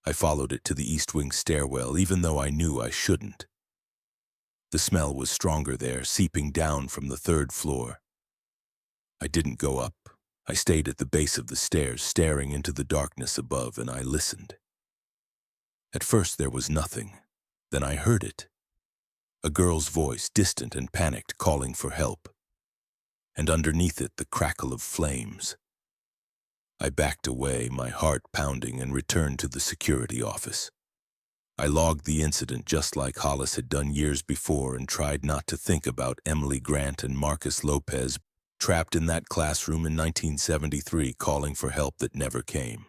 I followed it to the East Wing stairwell, even though I knew I shouldn't. The smell was stronger there, seeping down from the third floor. I didn't go up. I stayed at the base of the stairs, staring into the darkness above, and I listened. At first there was nothing. Then I heard it. A girl's voice, distant and panicked, calling for help. And underneath it, the crackle of flames. I backed away, my heart pounding, and returned to the security office. I logged the incident just like Hollis had done years before and tried not to think about Emily Grant and Marcus Lopez trapped in that classroom in 1973 calling for help that never came.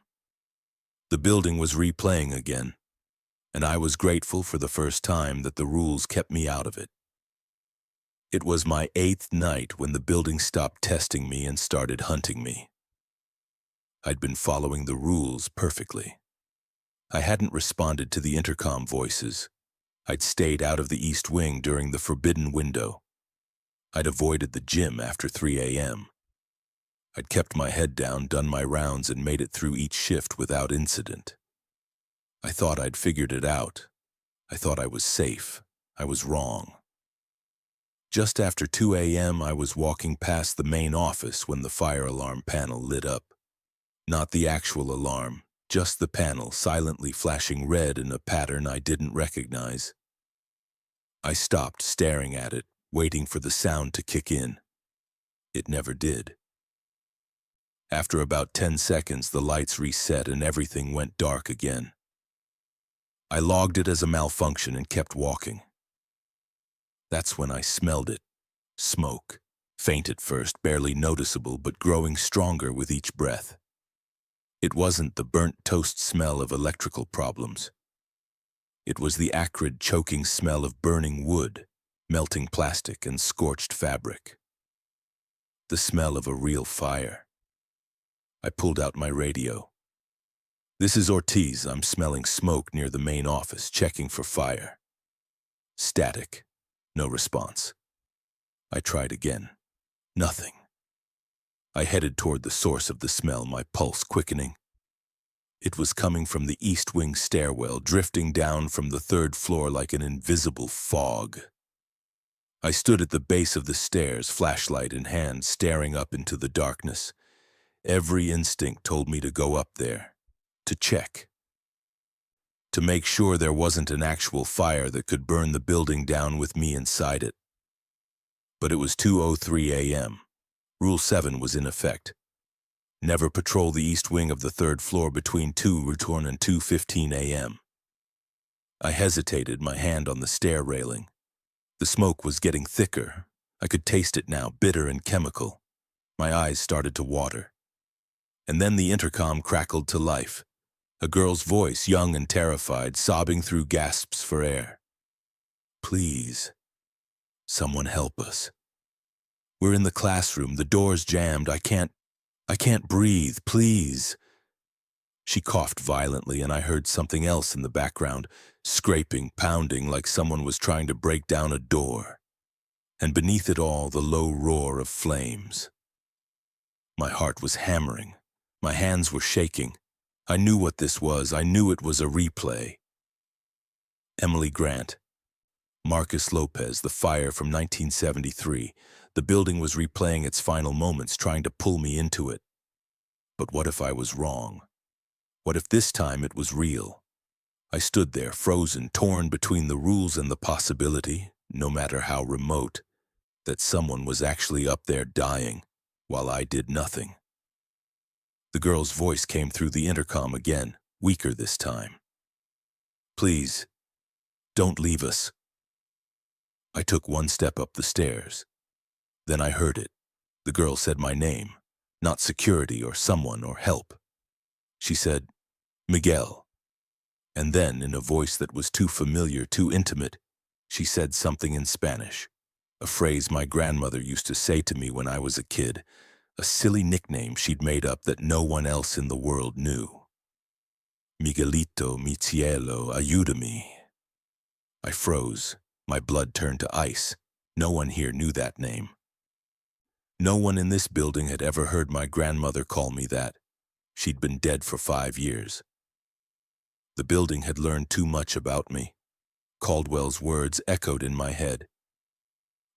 The building was replaying again, and I was grateful for the first time that the rules kept me out of it. It was my 8th night when the building stopped testing me and started hunting me. I'd been following the rules perfectly. I hadn't responded to the intercom voices. I'd stayed out of the East Wing during the forbidden window. I'd avoided the gym after 3 a.m. I'd kept my head down, done my rounds, and made it through each shift without incident. I thought I'd figured it out. I thought I was safe. I was wrong. Just after 2 a.m., I was walking past the main office when the fire alarm panel lit up. Not the actual alarm, just the panel silently flashing red in a pattern I didn't recognize. I stopped staring at it, waiting for the sound to kick in. It never did. After about 10 seconds, the lights reset and everything went dark again. I logged it as a malfunction and kept walking. That's when I smelled it. Smoke. Faint at first, barely noticeable, but growing stronger with each breath. It wasn't the burnt toast smell of electrical problems. It was the acrid, choking smell of burning wood, melting plastic, and scorched fabric. The smell of a real fire. I pulled out my radio. This is Ortiz. I'm smelling smoke near the main office, checking for fire. Static. No response. I tried again. Nothing. I headed toward the source of the smell, my pulse quickening. It was coming from the East Wing stairwell, drifting down from the 3rd floor like an invisible fog. I stood at the base of the stairs, flashlight in hand, staring up into the darkness. Every instinct told me to go up there, to check, to make sure there wasn't an actual fire that could burn the building down with me inside it. But it was 2:03 a.m. Rule 7 was in effect. Never patrol the East Wing of the 3rd floor between 2:00 and 2:15 a.m. I hesitated, my hand on the stair railing. The smoke was getting thicker. I could taste it now, bitter and chemical. My eyes started to water. And then the intercom crackled to life. A girl's voice, young and terrified, sobbing through gasps for air. Please, Someone help us. We're in the classroom, the door's jammed, I can't breathe, please. She coughed violently, and I heard something else in the background, scraping, pounding, like someone was trying to break down a door. And beneath it all, the low roar of flames. My heart was hammering. My hands were shaking. I knew what this was. I knew it was a replay. Emily Grant. Marcus Lopez, The Fire from 1973. The building was replaying its final moments, trying to pull me into it. But what if I was wrong? What if this time it was real? I stood there, frozen, torn between the rules and the possibility, no matter how remote, that someone was actually up there dying, while I did nothing. The girl's voice came through the intercom again, weaker this time. Please, don't leave us. I took one step up the stairs. Then I heard it. The girl said my name, not security or someone or help. She said, Miguel. And then, in a voice that was too familiar, too intimate, she said something in Spanish, a phrase my grandmother used to say to me when I was a kid, a silly nickname she'd made up that no one else in the world knew. Miguelito, mi cielo, ayúdame. I froze. My blood turned to ice. No one here knew that name. No one in this building had ever heard my grandmother call me that. She'd been dead for 5 years. The building had learned too much about me. Caldwell's words echoed in my head.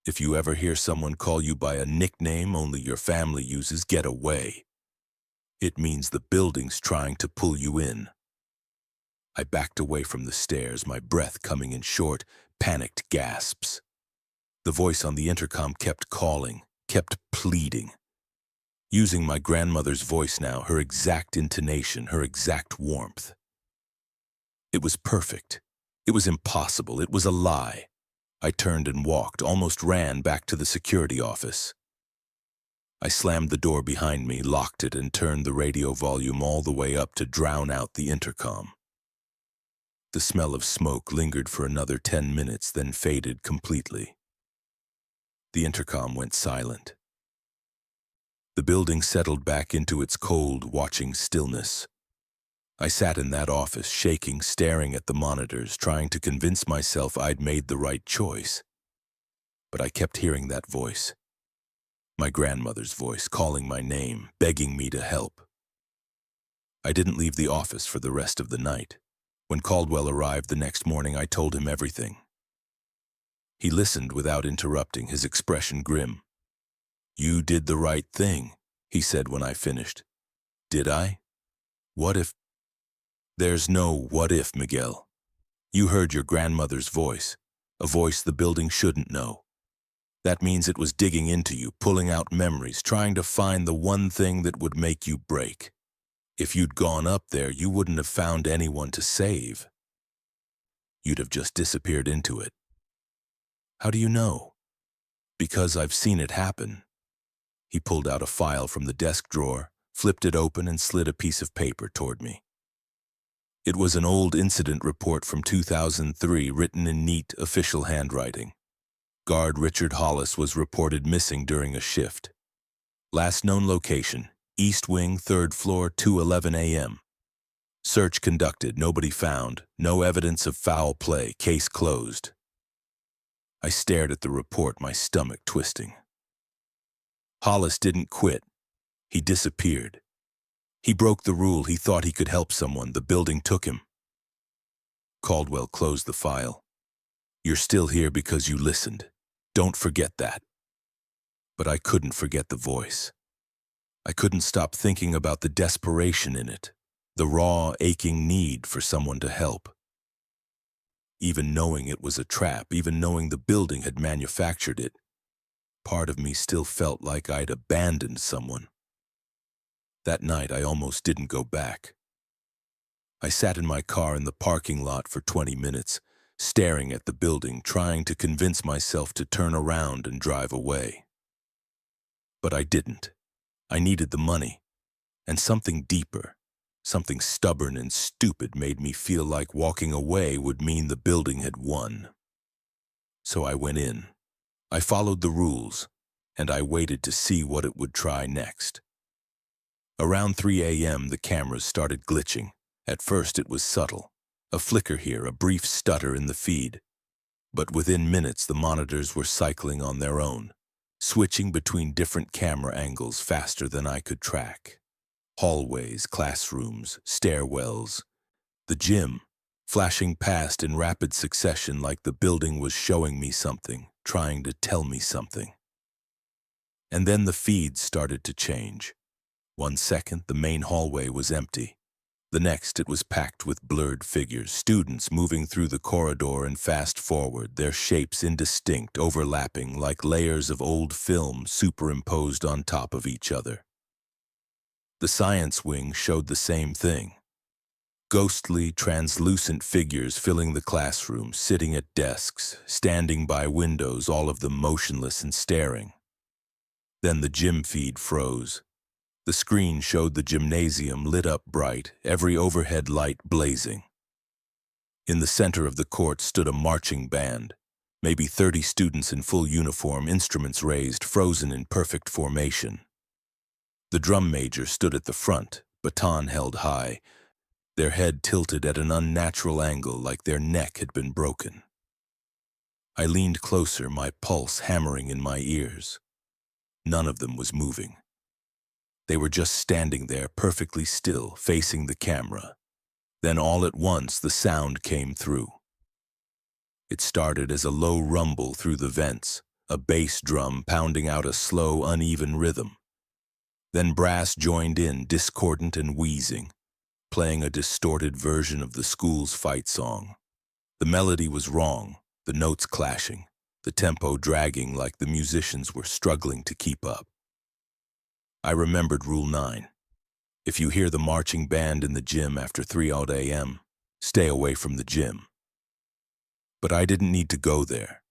If you ever hear someone call you by a nickname only your family uses, get away. It means the building's trying to pull you in. I backed away from the stairs, my breath coming in short, panicked gasps. The voice on the intercom kept calling, kept pleading. Using my grandmother's voice now, her exact intonation, her exact warmth. It was perfect. It was impossible. It was a lie. I turned and walked, almost ran back to the security office. I slammed the door behind me, locked it, and turned the radio volume all the way up to drown out the intercom. The smell of smoke lingered for another 10 minutes, then faded completely. The intercom went silent. The building settled back into its cold, watching stillness. I sat in that office, shaking, staring at the monitors, trying to convince myself I'd made the right choice. But I kept hearing that voice. My grandmother's voice, calling my name, begging me to help. I didn't leave the office for the rest of the night. When Caldwell arrived the next morning, I told him everything. He listened without interrupting, his expression grim. You did the right thing, he said when I finished. Did I? What if? There's no what if, Miguel. You heard your grandmother's voice, a voice the building shouldn't know. That means it was digging into you, pulling out memories, trying to find the one thing that would make you break. If you'd gone up there, you wouldn't have found anyone to save. You'd have just disappeared into it. How do you know? Because I've seen it happen. He pulled out a file from the desk drawer, flipped it open, and slid a piece of paper toward me. It was an old incident report from 2003, written in neat, official handwriting. Guard Richard Hollis was reported missing during a shift. Last known location, East Wing, 3rd floor, 2:11 a.m. Search conducted, nobody found, no evidence of foul play, case closed. I stared at the report, my stomach twisting. Hollis didn't quit. He disappeared. He broke the rule. He thought he could help someone. The building took him. Caldwell closed the file. You're still here because you listened. Don't forget that. But I couldn't forget the voice. I couldn't stop thinking about the desperation in it, the raw, aching need for someone to help. Even knowing it was a trap, even knowing the building had manufactured it, part of me still felt like I'd abandoned someone. That night, I almost didn't go back. I sat in my car in the parking lot for 20 minutes, staring at the building, trying to convince myself to turn around and drive away. But I didn't. I needed the money, and something deeper, something stubborn and stupid made me feel like walking away would mean the building had won. So I went in. I followed the rules, and I waited to see what it would try next. Around 3 a.m., the cameras started glitching. At first, it was subtle. A flicker here, a brief stutter in the feed. But within minutes, the monitors were cycling on their own, switching between different camera angles faster than I could track. Hallways, classrooms, stairwells, the gym, flashing past in rapid succession like the building was showing me something, trying to tell me something. And then the feeds started to change. 1 second, the main hallway was empty. The next, it was packed with blurred figures, students moving through the corridor and fast forward, their shapes indistinct, overlapping like layers of old film superimposed on top of each other. The science wing showed the same thing. Ghostly, translucent figures filling the classroom, sitting at desks, standing by windows, all of them motionless and staring. Then the gym feed froze. The screen showed the gymnasium lit up bright, every overhead light blazing. In the center of the court stood a marching band, maybe 30 students in full uniform, instruments raised, frozen in perfect formation. The drum major stood at the front, baton held high, their head tilted at an unnatural angle like their neck had been broken. I leaned closer, my pulse hammering in my ears. None of them was moving. They were just standing there, perfectly still, facing the camera. Then all at once, the sound came through. It started as a low rumble through the vents, a bass drum pounding out a slow, uneven rhythm. Then brass joined in, discordant and wheezing, playing a distorted version of the school's fight song. The melody was wrong, the notes clashing, the tempo dragging like the musicians were struggling to keep up. I remembered Rule 9. If you hear the marching band in the gym after 3 a.m., stay away from the gym. But I didn't need to go there.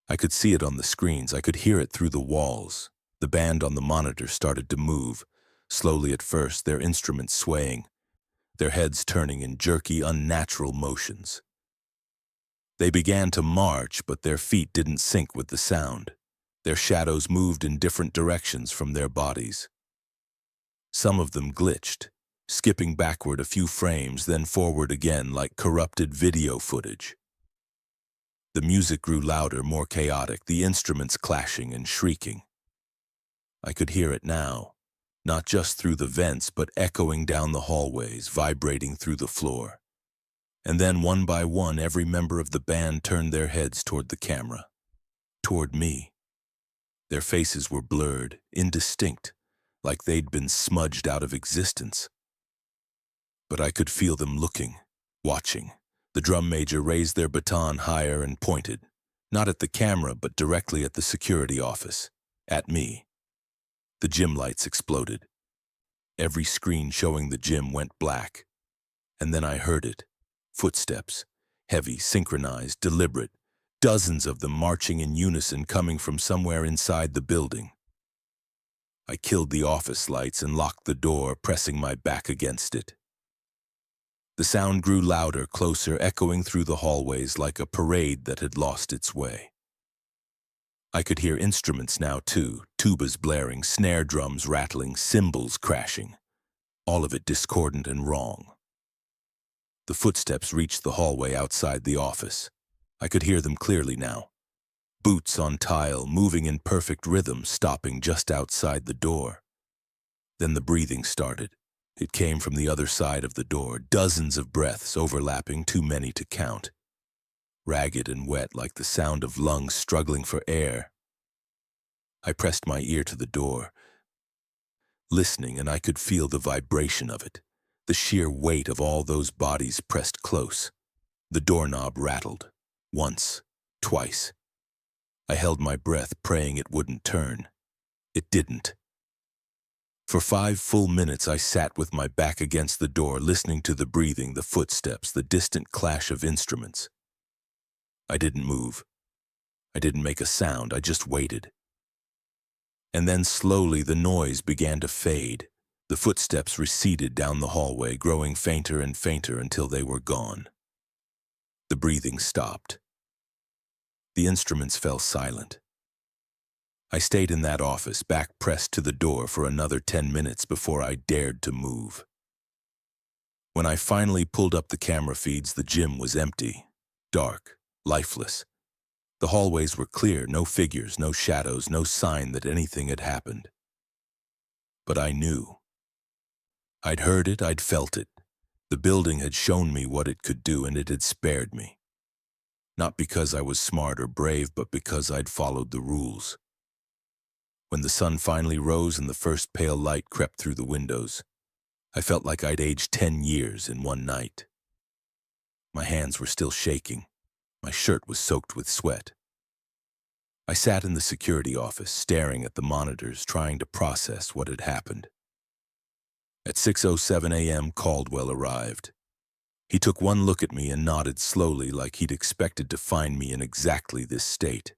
I could see it on the screens. I could hear it through the walls. The band on the monitor started to move, slowly at first, their instruments swaying, their heads turning in jerky, unnatural motions. They began to march, but their feet didn't sync with the sound. Their shadows moved in different directions from their bodies. Some of them glitched, skipping backward a few frames, then forward again like corrupted video footage. The music grew louder, more chaotic, the instruments clashing and shrieking. I could hear it now, not just through the vents, but echoing down the hallways, vibrating through the floor. And then, one by one, every member of the band turned their heads toward the camera, toward me. Their faces were blurred, indistinct, like they'd been smudged out of existence. But I could feel them looking, watching. The drum major raised their baton higher and pointed, not at the camera, but directly at the security office, at me. The gym lights exploded. Every screen showing the gym went black. And then I heard it. Footsteps, heavy, synchronized, deliberate, dozens of them marching in unison coming from somewhere inside the building. I killed the office lights and locked the door, pressing my back against it. The sound grew louder, closer, echoing through the hallways like a parade that had lost its way. I could hear instruments now too, tubas blaring, snare drums rattling, cymbals crashing, all of it discordant and wrong. The footsteps reached the hallway outside the office. I could hear them clearly now. Boots on tile, moving in perfect rhythm, stopping just outside the door. Then the breathing started. It came from the other side of the door, dozens of breaths overlapping, too many to count. Ragged and wet like the sound of lungs struggling for air. I pressed my ear to the door, listening, and I could feel the vibration of it, the sheer weight of all those bodies pressed close. The doorknob rattled, once, twice. I held my breath, praying it wouldn't turn. It didn't. For 5 full minutes I sat with my back against the door, listening to the breathing, the footsteps, the distant clash of instruments. I didn't move. I didn't make a sound. I just waited. And then slowly the noise began to fade. The footsteps receded down the hallway, growing fainter and fainter until they were gone. The breathing stopped. The instruments fell silent. I stayed in that office, back pressed to the door for another 10 minutes before I dared to move. When I finally pulled up the camera feeds, the gym was empty, dark, lifeless. The hallways were clear, no figures, no shadows, no sign that anything had happened. But I knew. I'd heard it, I'd felt it. The building had shown me what it could do, and it had spared me. Not because I was smart or brave, but because I'd followed the rules. When the sun finally rose and the first pale light crept through the windows, I felt like I'd aged 10 years in one night. My hands were still shaking. My shirt was soaked with sweat. I sat in the security office, staring at the monitors, trying to process what had happened. At 6:07 a.m., Caldwell arrived. He took one look at me and nodded slowly, like he'd expected to find me in exactly this state.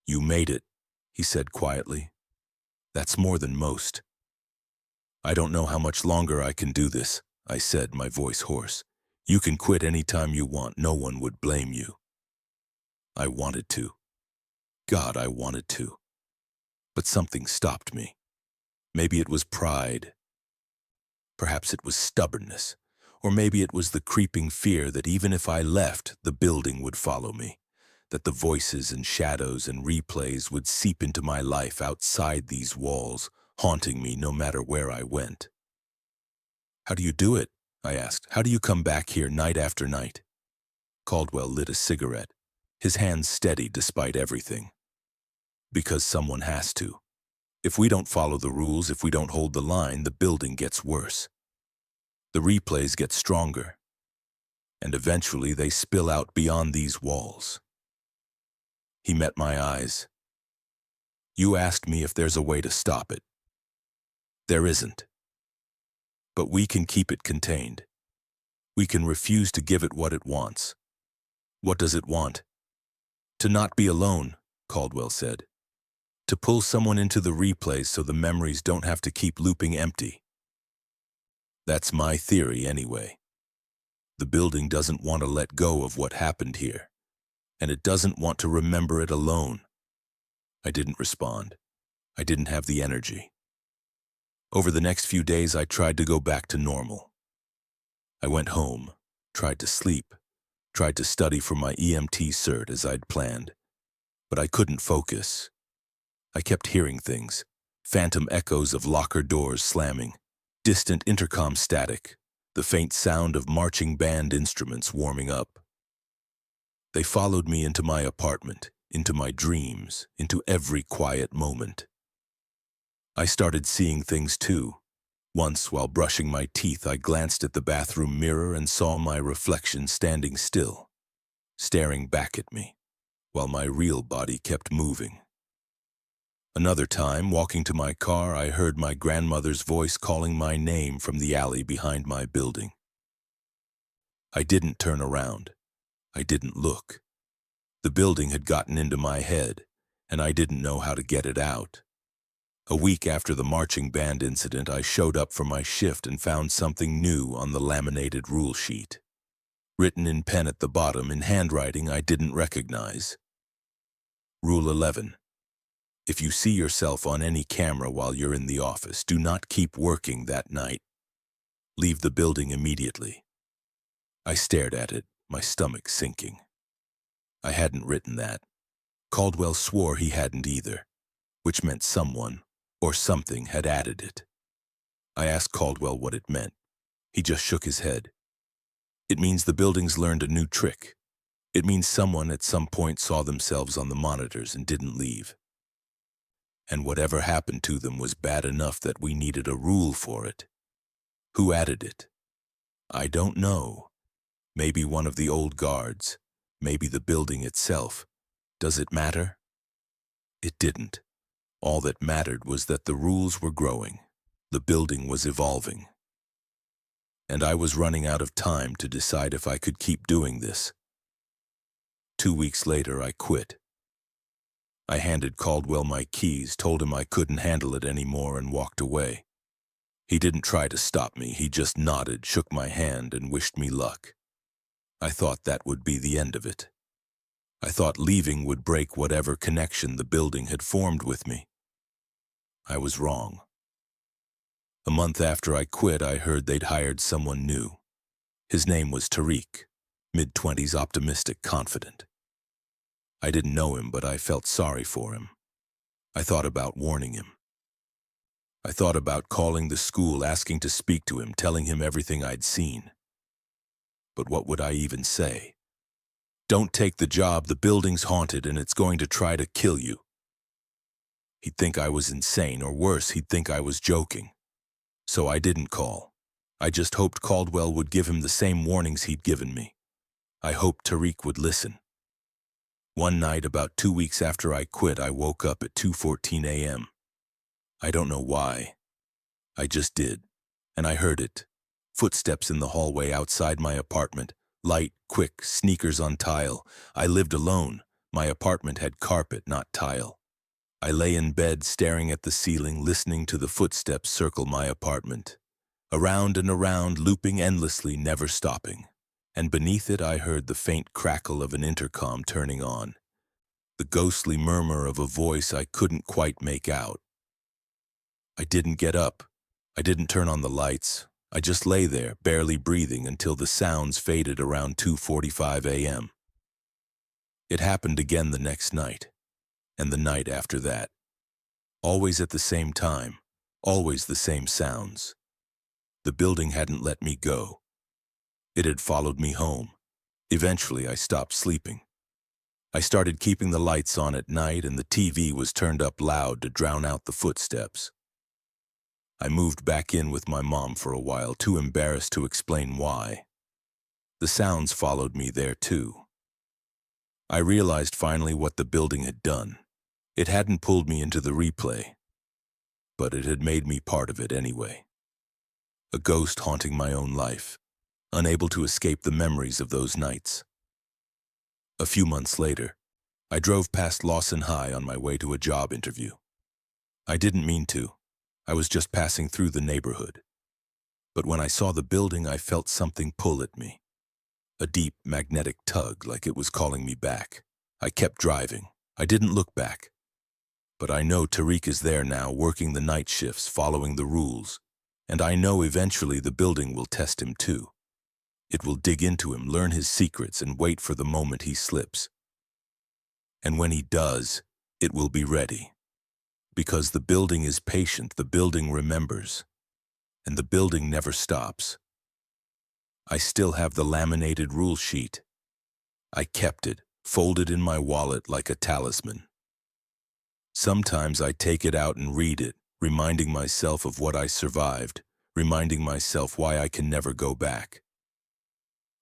"You made it," he said quietly. "That's more than most." "I don't know how much longer I can do this," I said, my voice hoarse. "You can quit any time you want. No one would blame you." I wanted to. God, I wanted to. But something stopped me. Maybe it was pride. Perhaps it was stubbornness. Or maybe it was the creeping fear that even if I left, the building would follow me. That the voices and shadows and replays would seep into my life outside these walls, haunting me no matter where I went. "How do you do it?" I asked. "How do you come back here night after night?" Caldwell lit a cigarette, his hands steady despite everything. "Because someone has to. If we don't follow the rules, if we don't hold the line, the building gets worse. The replays get stronger. And eventually they spill out beyond these walls." He met my eyes. "You asked me if there's a way to stop it. There isn't. But we can keep it contained. We can refuse to give it what it wants." "What does it want?" "To not be alone," Caldwell said. "To pull someone into the replays so the memories don't have to keep looping empty." That's my theory anyway. The building doesn't want to let go of what happened here, and it doesn't want to remember it alone. I didn't respond. I didn't have the energy. Over the next few days, I tried to go back to normal. I went home, tried to sleep, tried to study for my EMT cert as I'd planned, but I couldn't focus. I kept hearing things, phantom echoes of locker doors slamming, distant intercom static, the faint sound of marching band instruments warming up. They followed me into my apartment, into my dreams, into every quiet moment. I started seeing things too. Once, while brushing my teeth, I glanced at the bathroom mirror and saw my reflection standing still, staring back at me, while my real body kept moving. Another time, walking to my car, I heard my grandmother's voice calling my name from the alley behind my building. I didn't turn around. I didn't look. The building had gotten into my head, and I didn't know how to get it out. A week after the marching band incident, I showed up for my shift and found something new on the laminated rule sheet. Written in pen at the bottom in handwriting I didn't recognize. Rule 11. If you see yourself on any camera while you're in the office, do not keep working that night. Leave the building immediately. I stared at it, my stomach sinking. I hadn't written that. Caldwell swore he hadn't either, which meant someone or something had added it. I asked Caldwell what it meant. He just shook his head. "It means the building's learned a new trick. It means someone at some point saw themselves on the monitors and didn't leave. And whatever happened to them was bad enough that we needed a rule for it. Who added it? I don't know. Maybe one of the old guards. Maybe the building itself. Does it matter?" It didn't. All that mattered was that the rules were growing. The building was evolving. And I was running out of time to decide if I could keep doing this. 2 weeks later, I quit. I handed Caldwell my keys, told him I couldn't handle it anymore, and walked away. He didn't try to stop me. He just nodded, shook my hand, and wished me luck. I thought that would be the end of it. I thought leaving would break whatever connection the building had formed with me. I was wrong. A month after I quit, I heard they'd hired someone new. His name was Tariq, mid-20s, optimistic, confident. I didn't know him, but I felt sorry for him. I thought about warning him. I thought about calling the school, asking to speak to him, telling him everything I'd seen. But what would I even say? Don't take the job, the building's haunted and it's going to try to kill you. He'd think I was insane, or worse, he'd think I was joking. So I didn't call. I just hoped Caldwell would give him the same warnings he'd given me. I hoped Tariq would listen. One night, about 2 weeks after I quit, I woke up at 2:14 a.m. I don't know why. I just did. And I heard it. Footsteps in the hallway outside my apartment. Light, quick, sneakers on tile. I lived alone. My apartment had carpet, not tile. I lay in bed, staring at the ceiling, listening to the footsteps circle my apartment. Around and around, looping endlessly, never stopping. And beneath it, I heard the faint crackle of an intercom turning on. The ghostly murmur of a voice I couldn't quite make out. I didn't get up. I didn't turn on the lights. I just lay there, barely breathing, until the sounds faded around 2:45 a.m. It happened again the next night, and the night after that. Always at the same time, always the same sounds. The building hadn't let me go. It had followed me home. Eventually, I stopped sleeping. I started keeping the lights on at night, and the TV was turned up loud to drown out the footsteps. I moved back in with my mom for a while, too embarrassed to explain why. The sounds followed me there, too. I realized finally what the building had done. It hadn't pulled me into the replay, but it had made me part of it anyway. A ghost haunting my own life, unable to escape the memories of those nights. A few months later, I drove past Lawson High on my way to a job interview. I didn't mean to. I was just passing through the neighborhood. But when I saw the building, I felt something pull at me. A deep, magnetic tug, like it was calling me back. I kept driving. I didn't look back. But I know Tariq is there now, working the night shifts, following the rules. And I know eventually the building will test him too. It will dig into him, learn his secrets, and wait for the moment he slips. And when he does, it will be ready. Because the building is patient, the building remembers, and the building never stops. I still have the laminated rule sheet. I kept it, folded in my wallet like a talisman. Sometimes I take it out and read it, reminding myself of what I survived, reminding myself why I can never go back.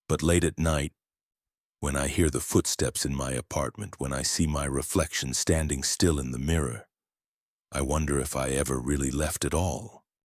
But late at night, when I hear the footsteps in my apartment, when I see my reflection standing still in the mirror, I wonder if I ever really left at all.